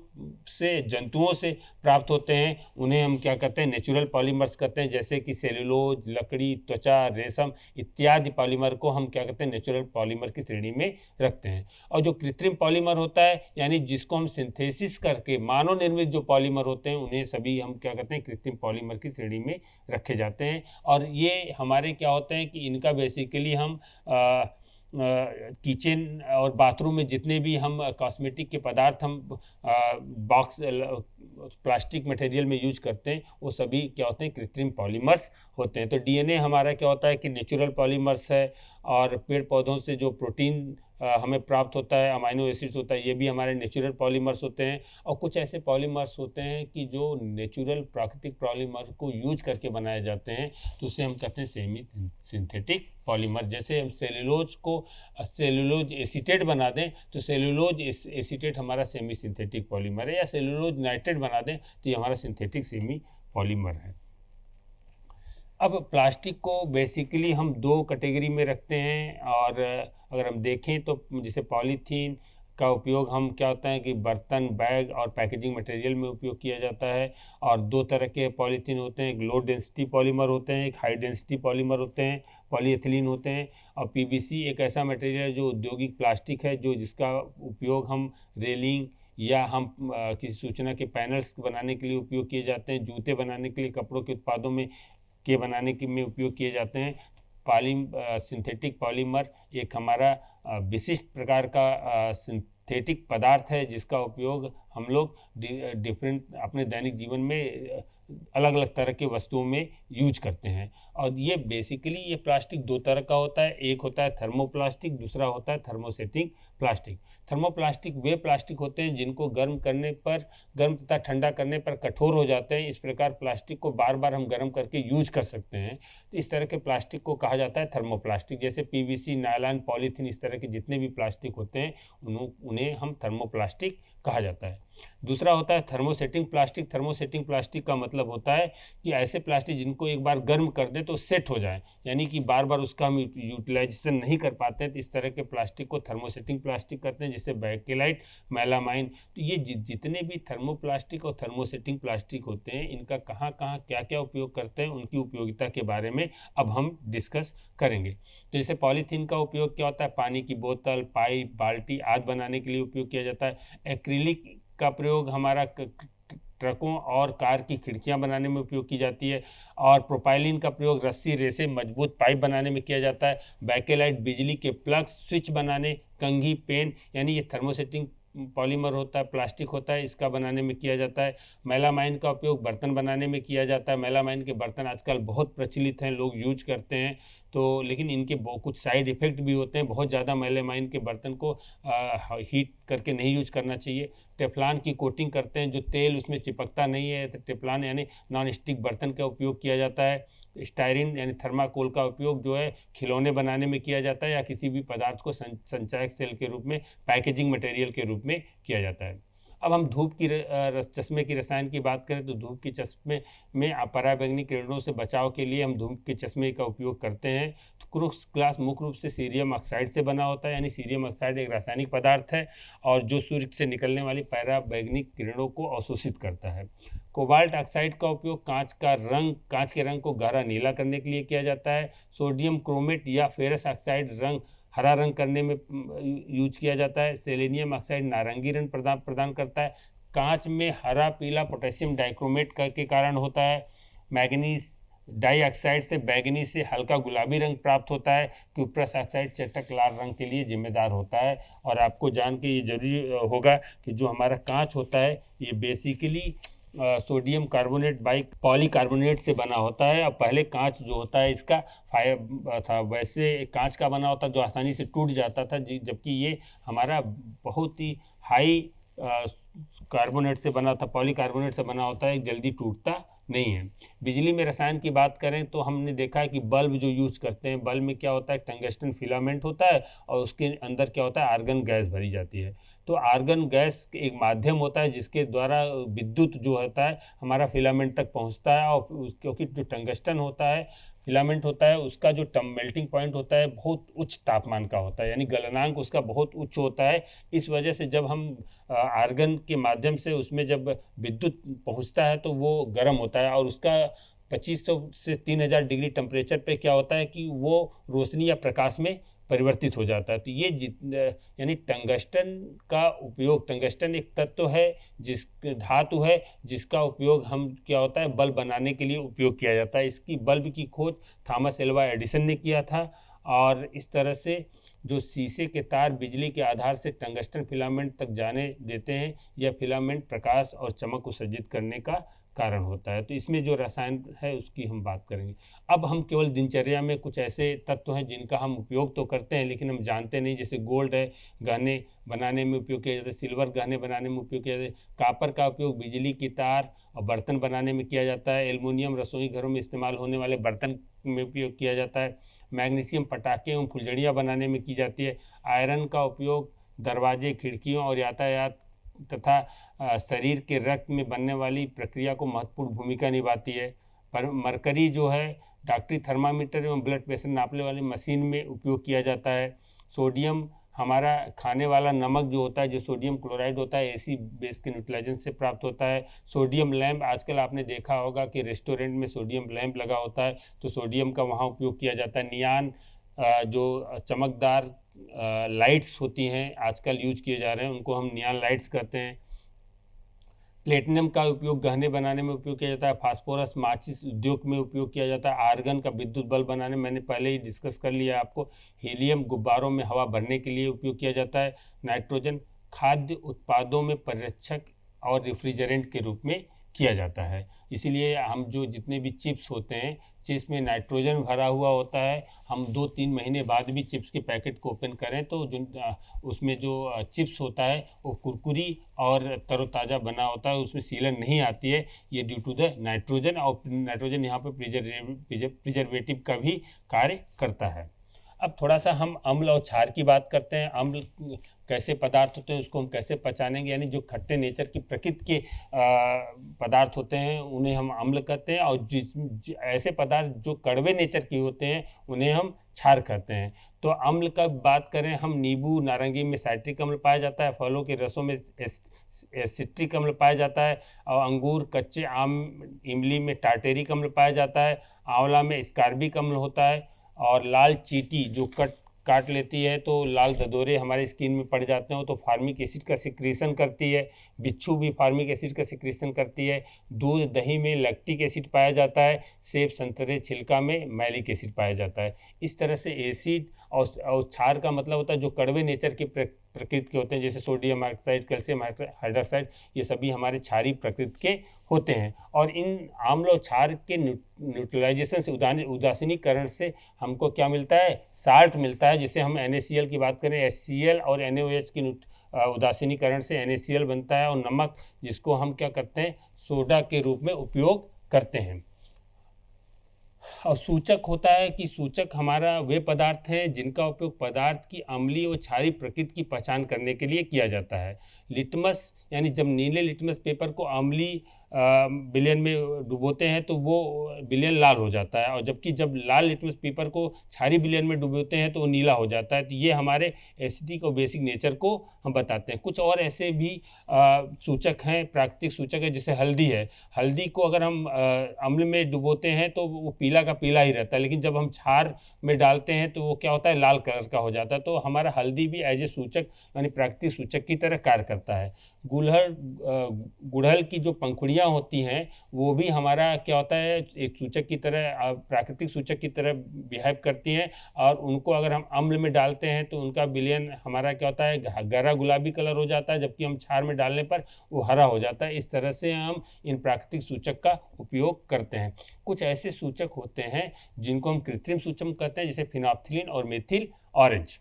से, जंतुओं से प्राप्त होते हैं, उन्हें हम क्या कहते हैं, नेचुरल पॉलीमर्स कहते हैं। जैसे कि सेल्यूलोज, लकड़ी, त्वचा, रेशम इत्यादि पॉलीमर को हम क्या कहते हैं, नेचुरल पॉलीमर की श्रेणी में रखते हैं। और जो कृत्रिम पॉलीमर होता है, यानी जिसको हम सिंथेसिस करके मानव निर्मित जो पॉलीमर होते हैं, उन्हें सभी हम क्या कहते हैं, कृत्रिम पॉलीमर की श्रेणी में रखे जाते हैं। और ये हमारे क्या होते हैं कि इनका बेसिकली हम किचन और बाथरूम में जितने भी हम कॉस्मेटिक के पदार्थ हम बॉक्स प्लास्टिक मटेरियल में यूज करते हैं, वो सभी क्या होते हैं, कृत्रिम पॉलीमर्स होते हैं। तो डीएनए हमारा क्या होता है कि नेचुरल पॉलीमर्स है, और पेड़ पौधों से जो प्रोटीन हमें प्राप्त होता है, अमाइनो एसिड्स होता है, ये भी हमारे नेचुरल पॉलीमर्स होते हैं। और कुछ ऐसे पॉलीमर्स होते हैं कि जो नेचुरल प्राकृतिक पॉलीमर को यूज करके बनाए जाते हैं, तो उसे हम कहते हैं सेमी सिंथेटिक पॉलीमर। जैसे हम सेल्यूलोज को सेल्यूलोज एसीटेट बना दें तो सेल्यूलोज एसीटेट हमारा सेमी सिंथेटिक पॉलीमर है, या सेल्यूलोज नाइट्रेट बना दें तो ये हमारा सिंथेटिक सेमी पॉलीमर है। अब प्लास्टिक को बेसिकली हम दो कैटेगरी में रखते हैं, और अगर हम देखें तो जैसे पॉलीथीन का उपयोग हम क्या होता है कि बर्तन, बैग और पैकेजिंग मटेरियल में उपयोग किया जाता है। और दो तरह के पॉलीथीन होते हैं, एक लो डेंसिटी पॉलीमर होते हैं, एक हाई डेंसिटी पॉलीमर होते हैं, पॉलीएथिलीन होते हैं। और पीवीसी एक ऐसा मटेरियल है जो औद्योगिक प्लास्टिक है, जो जिसका उपयोग हम रेलिंग या हम किसी सूचना के पैनल्स बनाने के लिए उपयोग किए जाते हैं, जूते बनाने के लिए, कपड़ों के उत्पादों में के बनाने के में उपयोग किए जाते हैं। सिंथेटिक पॉलीमर एक हमारा विशिष्ट प्रकार का सिंथेटिक पदार्थ है, जिसका उपयोग हम लोग डिफरेंट अपने दैनिक जीवन में अलग अलग तरह के वस्तुओं में यूज करते हैं। और ये बेसिकली ये प्लास्टिक दो तरह का होता है, एक होता है थर्मोप्लास्टिक, दूसरा होता है थर्मोसेटिंग प्लास्टिक। थर्मोप्लास्टिक वे प्लास्टिक होते हैं जिनको गर्म तथा ठंडा करने पर कठोर हो जाते हैं। इस प्रकार प्लास्टिक को बार बार हम गर्म करके यूज कर सकते हैं, तो इस तरह के प्लास्टिक को कहा जाता है थर्मोप्लास्टिक। जैसे पीवीसी, नायलॉन, पॉलीथीन, इस तरह के जितने भी प्लास्टिक होते हैं उन्हें हम थर्मोप्लास्टिक कहा जाता है। दूसरा होता है थर्मोसेटिंग प्लास्टिक। थर्मोसेटिंग प्लास्टिक का मतलब होता है कि ऐसे प्लास्टिक जिनको एक बार गर्म कर दें तो सेट हो जाए, यानी कि बार बार उसका हम यूटिलाइजेशन नहीं कर पाते हैं, तो इस तरह के प्लास्टिक को थर्मोसेटिंग प्लास्टिक कहते हैं, जैसे बैकेलाइट, मेलामाइन। तो ये जितने भी थर्मोप्लास्टिक और थर्मोसेटिंग प्लास्टिक होते हैं, इनका कहाँ कहाँ क्या क्या उपयोग करते हैं, उनकी उपयोगिता के बारे में अब हम डिस्कस करेंगे। तो जैसे पॉलीथीन का उपयोग क्या होता है, पानी की बोतल, पाइप, बाल्टी आदि बनाने के लिए उपयोग किया जाता है। एक्रिलिक का प्रयोग हमारा ट्रकों और कार की खिड़कियां बनाने में उपयोग की जाती है। और प्रोपाइलिन का प्रयोग रस्सी, रेसे, मजबूत पाइप बनाने में किया जाता है। बैकेलाइट बिजली के प्लग, स्विच बनाने, कंघी, पेन, यानी ये थर्मोसेटिंग पॉलीमर होता है, प्लास्टिक होता है, इसका बनाने में किया जाता है। मेलामाइन का उपयोग बर्तन बनाने में किया जाता है। मेलामाइन के बर्तन आजकल बहुत प्रचलित हैं, लोग यूज करते हैं, तो लेकिन इनके कुछ साइड इफ़ेक्ट भी होते हैं। बहुत ज़्यादा मेलामाइन के बर्तन को हीट करके नहीं यूज करना चाहिए। टेफ्लॉन की कोटिंग करते हैं, जो तेल उसमें चिपकता नहीं है, तो टेफ्लॉन यानी नॉन स्टिक बर्तन का उपयोग किया जाता है। स्टायरीन यानी थर्माकोल का उपयोग जो है खिलौने बनाने में किया जाता है, या किसी भी पदार्थ को संचायक सेल के रूप में, पैकेजिंग मटेरियल के रूप में किया जाता है। अब हम धूप की चश्मे की रसायन की बात करें तो धूप के चश्मे में पराबैंगनी किरणों से बचाव के लिए हम धूप के चश्मे का उपयोग करते हैं। तो क्रूक्स ग्लास मुख्य रूप से सीरियम ऑक्साइड से बना होता है, यानी सीरियम ऑक्साइड एक रासायनिक पदार्थ है और जो सूर्य से निकलने वाली पराबैंगनी किरणों को अवशोषित करता है। कोबाल्ट ऑक्साइड का उपयोग कांच के रंग को गहरा नीला करने के लिए किया जाता है। सोडियम क्रोमेट या फेरस ऑक्साइड हरा रंग करने में यूज किया जाता है। सेलेनियम ऑक्साइड नारंगी रंग प्रदान करता है। कांच में हरा पीला पोटेशियम डाइक्रोमेट के कारण होता है। मैग्नीज डाइऑक्साइड से बैगनी से हल्का गुलाबी रंग प्राप्त होता है। क्यूप्रस ऑक्साइड चटक लाल रंग के लिए जिम्मेदार होता है। और आपको जान के ये जरूरी होगा कि जो हमारा कांच होता है ये basically sodium carbonate by polycarbonate से बना होता है। और पहले कांच जो होता है इसका फाइबर था, वैसे कांच का बना होता जो आसानी से टूट जाता था, जबकि ये हमारा बहुत ही हाई कार्बोनेट से बना था, पॉलीकार्बोनेट से बना होता है, जल्दी टूटता नहीं है। बिजली में रसायन की बात करें तो हमने देखा है कि बल्ब जो यूज करते हैं, बल्ब में क्या होता है, टंगस्टन फिलामेंट होता है और उसके अंदर क्या होता है, आर्गन गैस भरी जाती है। तो आर्गन गैस एक माध्यम होता है जिसके द्वारा विद्युत जो होता है हमारा फिलामेंट तक पहुंचता है। और क्योंकि जो टंगस्टन होता है फिलामेंट होता है उसका जो मेल्टिंग पॉइंट होता है बहुत उच्च तापमान का होता है, यानी गलनांक उसका बहुत उच्च होता है। इस वजह से जब हम आर्गन के माध्यम से उसमें जब विद्युत पहुंचता है तो वो गर्म होता है, और उसका 2500 से 3000 डिग्री टेम्परेचर पे क्या होता है कि वो रोशनी या प्रकाश में परिवर्तित हो जाता है। तो ये यानी टंगस्टन का उपयोग, टंगस्टन एक तत्व है, जिस धातु है जिसका उपयोग हम क्या होता है बल्ब बनाने के लिए उपयोग किया जाता है। इसकी बल्ब की खोज थॉमस एल्वा एडिसन ने किया था, और इस तरह से जो शीशे के तार बिजली के आधार से टंगस्टन फिलामेंट तक जाने देते हैं, यह फिलामेंट प्रकाश और चमक उत्सर्जित करने का कारण होता है। तो इसमें जो रसायन है उसकी हम बात करेंगे। अब हम केवल दिनचर्या में कुछ ऐसे तत्व हैं जिनका हम उपयोग तो करते हैं लेकिन हम जानते नहीं, जैसे गोल्ड है, गहने बनाने में उपयोग किया जाता है, सिल्वर गहने बनाने में उपयोग किया जाता है, कापर का उपयोग बिजली की तार और बर्तन बनाने में किया जाता है, एल्युमिनियम रसोई घरों में इस्तेमाल होने वाले बर्तन में उपयोग किया जाता है, मैग्नीशियम पटाखे एवं फुलझड़ियाँ बनाने में की जाती है, आयरन का उपयोग दरवाजे, खिड़कियों और यातायात तथा शरीर के रक्त में बनने वाली प्रक्रिया को महत्वपूर्ण भूमिका निभाती है। पर मरकरी जो है डॉक्टरी थर्मामीटर एवं ब्लड प्रेशर नापने वाली मशीन में उपयोग किया जाता है। सोडियम हमारा खाने वाला नमक जो होता है, जो सोडियम क्लोराइड होता है, एसिड बेस के न्यूट्रलाइजेशन से प्राप्त होता है। सोडियम लैंप, आजकल आपने देखा होगा कि रेस्टोरेंट में सोडियम लैंप लगा होता है, तो सोडियम का वहाँ उपयोग किया जाता है। नियान जो चमकदार लाइट्स होती हैं आजकल यूज किए जा रहे हैं, उनको हम नियान लाइट्स कहते हैं। प्लेटिनम का उपयोग गहने बनाने में उपयोग किया जाता है। फास्फोरस माचिस उद्योग में उपयोग किया जाता है। आर्गन का विद्युत बल्ब बनाने में मैंने पहले ही डिस्कस कर लिया आपको। हीलियम गुब्बारों में हवा भरने के लिए उपयोग किया जाता है। नाइट्रोजन खाद्य उत्पादों में परिरक्षक और रेफ्रिजरेंट के रूप में किया जाता है। इसीलिए हम जो जितने भी चिप्स होते हैं, चिप्स में नाइट्रोजन भरा हुआ होता है। हम 2-3 महीने बाद भी चिप्स के पैकेट को ओपन करें तो जो उसमें जो चिप्स होता है वो कुरकुरी और तरोताज़ा बना होता है, उसमें सीलन नहीं आती है। ये ड्यू टू द नाइट्रोजन, और नाइट्रोजन यहाँ पर प्रिजर्वेटिव का भी कार्य करता है। अब थोड़ा सा हम अम्ल और क्षार की बात करते हैं। अम्ल कैसे पदार्थ होते हैं, उसको हम कैसे पहचानेंगे, यानी जो खट्टे नेचर की प्रकृति के पदार्थ होते हैं उन्हें हम अम्ल कहते हैं, और ऐसे पदार्थ जो कड़वे नेचर के होते हैं उन्हें हम क्षार कहते हैं। तो अम्ल का बात करें हम, नींबू नारंगी में साइट्रिक अम्ल पाया जाता है, फलों के रसों में सिट्रिक अम्ल पाया जाता है, और अंगूर, कच्चे आम, इमली में टार्टेरिक अम्ल पाया जाता है, आंवला में स्कार्बिक अम्ल होता है, और लाल चींटी जो काट लेती है तो लाल ददोरे हमारे स्किन में पड़ जाते हैं तो फार्मिक एसिड का सिक्रीशन करती है। बिच्छू भी फार्मिक एसिड का सिक्रीशन करती है। दूध दही में लैक्टिक एसिड पाया जाता है। सेब संतरे छिलका में मैलिक एसिड पाया जाता है। इस तरह से एसिड और क्षार का मतलब होता है जो कड़वे नेचर की प्रकृति के होते हैं, जैसे सोडियम हाइड्रोक्साइड, कैल्शियम हाइड्रोक्साइड, ये सभी हमारे क्षारीय प्रकृति के होते हैं। और इन आम्ल और क्षार के न्यूट्रलाइजेशन से, उदासीनीकरण से हमको क्या मिलता है, साल्ट मिलता है। जैसे हम NaCl की बात करें, HCl और NaOH की उदासीनीकरण से NaCl बनता है, और नमक जिसको हम क्या करते हैं, सोडा के रूप में उपयोग करते हैं। और सूचक होता है कि सूचक हमारा वे पदार्थ हैं जिनका उपयोग पदार्थ की अम्लीय और क्षारीय प्रकृति की पहचान करने के लिए किया जाता है। लिटमस, यानी जब नीले लिटमस पेपर को अम्लीय विलयन में डुबोते हैं तो वो विलयन लाल हो जाता है, और जबकि जब लाल लिटमस पेपर को क्षारीय विलयन में डुबोते हैं तो वो नीला हो जाता है। तो ये हमारे एसिडिक और बेसिक नेचर को हम बताते हैं। कुछ और ऐसे भी सूचक हैं, प्राकृतिक सूचक है, जैसे हल्दी है। हल्दी को अगर हम अम्ल में डुबोते हैं तो वो पीला का पीला ही रहता है, लेकिन जब हम क्षार में डालते हैं तो वो क्या होता है, लाल कलर का हो जाता है। तो हमारा हल्दी भी एज ए सूचक यानी प्राकृतिक सूचक की तरह कार्य करता है। गुड़हल की जो पंखुड़ियाँ होती हैं वो भी हमारा क्या होता है, एक सूचक की तरह, प्राकृतिक सूचक की तरह बिहेव करती हैं, और उनको अगर हम अम्ल में डालते हैं तो उनका विलयन हमारा क्या होता है, गहरा गुलाबी कलर हो जाता है, जबकि हम क्षार में डालने पर वो हरा हो जाता है। इस तरह से हम इन प्राकृतिक सूचक का उपयोग करते हैं। कुछ ऐसे सूचक होते हैं जिनको हम कृत्रिम सूचक कहते हैं, जैसे फिनोल्फ्थालीन और मेथिल ऑरेंज।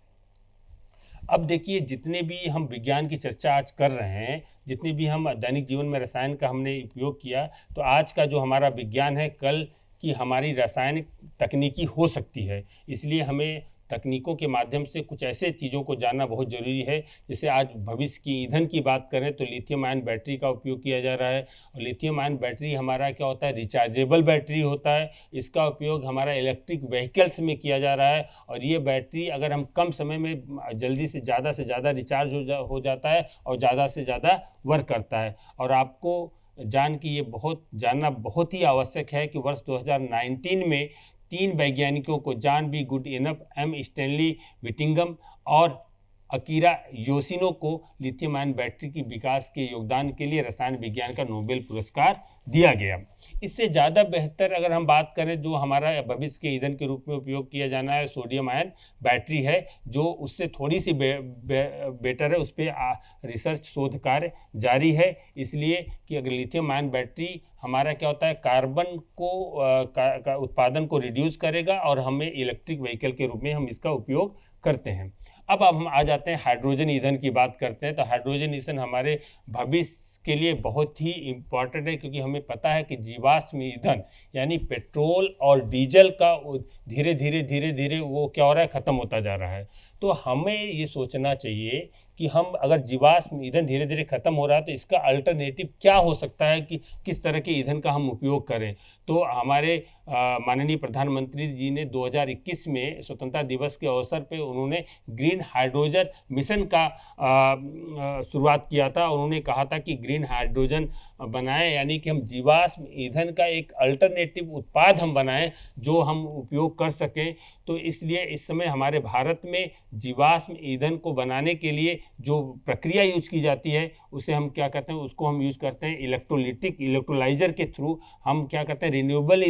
अब देखिए, जितने भी हम विज्ञान की चर्चा आज कर रहे हैं, जितने भी हम दैनिक जीवन में रसायन का हमने उपयोग किया, तो आज का जो हमारा विज्ञान है कल की हमारी रासायनिक तकनीकी हो सकती है। इसलिए हमें तकनीकों के माध्यम से कुछ ऐसे चीज़ों को जानना बहुत ज़रूरी है। जैसे आज भविष्य की ईंधन की बात करें तो लिथियम आयन बैटरी का उपयोग किया जा रहा है, और लिथियम आयन बैटरी हमारा क्या होता है, रिचार्जेबल बैटरी होता है। इसका उपयोग हमारा इलेक्ट्रिक व्हीकल्स में किया जा रहा है, और ये बैटरी अगर हम कम समय में जल्दी से ज़्यादा रिचार्ज हो जाता है और ज़्यादा से ज़्यादा वर्क करता है। और आपको जानना बहुत ही आवश्यक है कि वर्ष 2019 में 3 वैज्ञानिकों को, John B Goodenough, M Stanley Whittingham और अकीरा योशिनो को लिथियम आयन बैटरी की विकास के योगदान के लिए रसायन विज्ञान का नोबेल पुरस्कार दिया गया। इससे ज़्यादा बेहतर अगर हम बात करें, जो हमारा भविष्य के ईंधन के रूप में उपयोग किया जाना है, सोडियम आयन बैटरी है, जो उससे थोड़ी सी बेटर है। उस पर रिसर्च शोध कार्य जारी है, इसलिए कि अगर लिथियम आयन बैटरी हमारा क्या होता है, कार्बन का उत्पादन को रिड्यूस करेगा और हमें इलेक्ट्रिक व्हीकल के रूप में हम इसका उपयोग करते हैं। अब हम आ जाते हैं हाइड्रोजन ईंधन की बात करते हैं। तो हाइड्रोजन ईंधन हमारे भविष्य के लिए बहुत ही इम्पॉर्टेंट है, क्योंकि हमें पता है कि जीवाश्म ईंधन यानी पेट्रोल और डीजल का धीरे धीरे वो क्या हो रहा है, ख़त्म होता जा रहा है। तो हमें ये सोचना चाहिए कि हम अगर जीवाश्म ईंधन धीरे धीरे ख़त्म हो रहा है तो इसका अल्टरनेटिव क्या हो सकता है, कि किस तरह के ईंधन का हम उपयोग करें। तो हमारे माननीय प्रधानमंत्री जी ने 2021 में स्वतंत्रता दिवस के अवसर पे उन्होंने ग्रीन हाइड्रोजन मिशन का शुरुआत किया था। उन्होंने कहा था कि ग्रीन हाइड्रोजन बनाएं, यानी कि हम जीवाश्म ईंधन का एक अल्टरनेटिव उत्पाद हम बनाएं जो हम उपयोग कर सकें। तो इसलिए इस समय हमारे भारत में जीवाश्म ईंधन को बनाने के लिए जो प्रक्रिया यूज की जाती है उसे हम क्या कहते हैं, उसको हम यूज करते हैं इलेक्ट्रोलाइजर के थ्रू। हम क्या करते हैं, रिन्यूएबल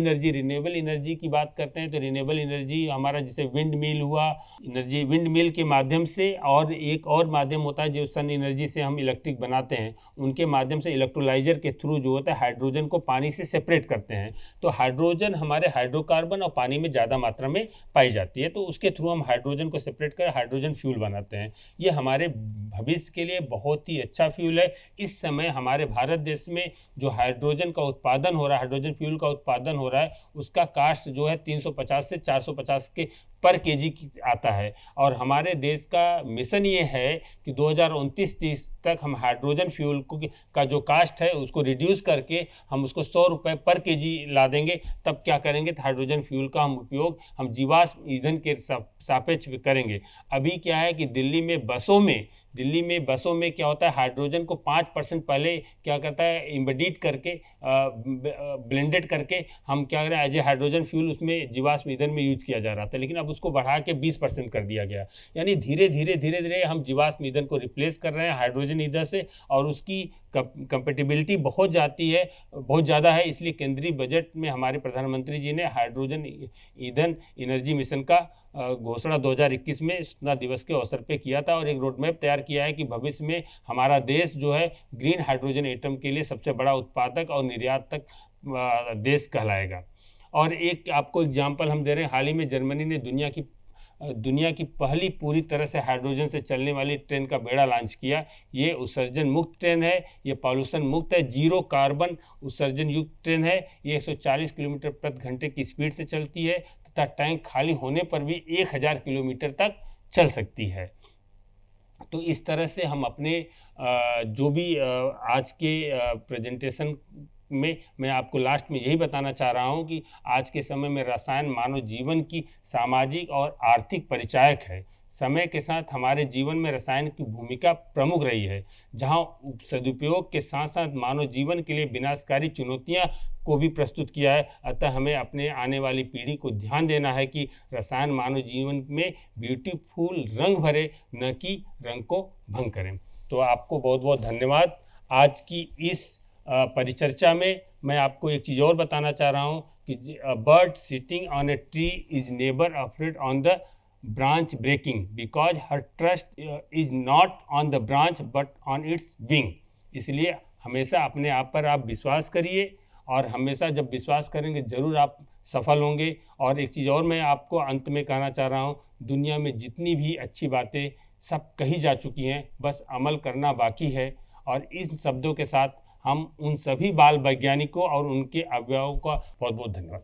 एनर्जी की बात करते हैं। तो रिन्यूएबल एनर्जी हमारा जैसे विंड मिल हुआ, विंड मिल के माध्यम से, और एक और माध्यम होता है जो सन एनर्जी से हम इलेक्ट्रिक बनाते हैं, उनके माध्यम से इलेक्ट्रोलाइजर के थ्रू जो होता है हाइड्रोजन को पानी से सेपरेट करते हैं। तो हाइड्रोजन हमारे हाइड्रोकार्बन और पानी में ज़्यादा मात्रा में पाई जाती है, तो उसके थ्रू हम हाइड्रोजन को सेपरेट कर हाइड्रोजन फ्यूल बनाते हैं। ये हमारे भविष्य के लिए बहुत ही अच्छा फ्यूल है। इस समय हमारे भारत देश में जो हाइड्रोजन का उत्पादन हो रहा है, हाइड्रोजन फ्यूल का उत्पादन हो रहा है, उसका कास्ट जो है 350 से 450 के पर केजी की आता है। और हमारे देश का मिशन ये है कि 2029-30 तक हम हाइड्रोजन फ्यूल का जो कास्ट है उसको रिड्यूस करके हम उसको 100 रुपये पर केजी ला देंगे। तब क्या करेंगे, तो हाइड्रोजन फ्यूल का हम उपयोग हम जीवाश्म ईंधन के सापेक्ष करेंगे। अभी क्या है कि दिल्ली में बसों में क्या होता है, हाइड्रोजन को 5% पहले क्या करता है, इम्बेडिड करके ब्लेंडेड करके हम क्या करें, एज ए हाइड्रोजन फ्यूल उसमें जीवाश्म ईंधन में यूज किया जा रहा था, लेकिन अब उसको बढ़ा के 20% कर दिया गया। यानी धीरे धीरे हम जीवाश्म ईंधन को रिप्लेस कर रहे हैं हाइड्रोजन ईंधन से, और उसकी कंपेटिबिलिटी बहुत ज़्यादा है। इसलिए केंद्रीय बजट में हमारे प्रधानमंत्री जी ने हाइड्रोजन ईंधन एनर्जी मिशन का घोषणा 2021 में स्वतंत्रता दिवस के अवसर पे किया था, और एक रोड मैप तैयार किया है कि भविष्य में हमारा देश जो है ग्रीन हाइड्रोजन एटम के लिए सबसे बड़ा उत्पादक और निर्यातक देश कहलाएगा। और एक आपको एग्जांपल हम दे रहे हैं, हाल ही में जर्मनी ने दुनिया की पहली पूरी तरह से हाइड्रोजन से चलने वाली ट्रेन का बेड़ा लॉन्च किया। ये उत्सर्जन मुक्त ट्रेन है, ये पॉल्यूशन मुक्त है, जीरो कार्बन उत्सर्जन युक्त ट्रेन है। ये 140 किलोमीटर प्रति घंटे की स्पीड से चलती है तथा टैंक खाली होने पर भी 1000 किलोमीटर तक चल सकती है। तो इस तरह से हम अपने जो भी आज के प्रेजेंटेशन में मैं आपको लास्ट में यही बताना चाह रहा हूँ कि आज के समय में रसायन मानव जीवन की सामाजिक और आर्थिक परिचायक है। समय के साथ हमारे जीवन में रसायन की भूमिका प्रमुख रही है, जहाँ सदुपयोग के साथ साथ मानव जीवन के लिए विनाशकारी चुनौतियाँ को भी प्रस्तुत किया है। अतः हमें अपने आने वाली पीढ़ी को ध्यान देना है कि रसायन मानव जीवन में ब्यूटीफुल रंग भरे, न कि रंग को भंग करें। तो आपको बहुत बहुत धन्यवाद। आज की इस परिचर्चा में मैं आपको एक चीज़ और बताना चाह रहा हूँ कि bird sitting on a tree is never afraid on the branch breaking because her trust is not on the branch but on its wing। इसलिए हमेशा अपने आप पर आप विश्वास करिए, और हमेशा जब विश्वास करेंगे ज़रूर आप सफल होंगे। और एक चीज़ और मैं आपको अंत में कहना चाह रहा हूँ, दुनिया में जितनी भी अच्छी बातें सब कही जा चुकी हैं, बस अमल करना बाकी है। और इन शब्दों के साथ हम उन सभी बाल वैज्ञानिकों और उनके अभिभावकों का बहुत बहुत धन्यवाद।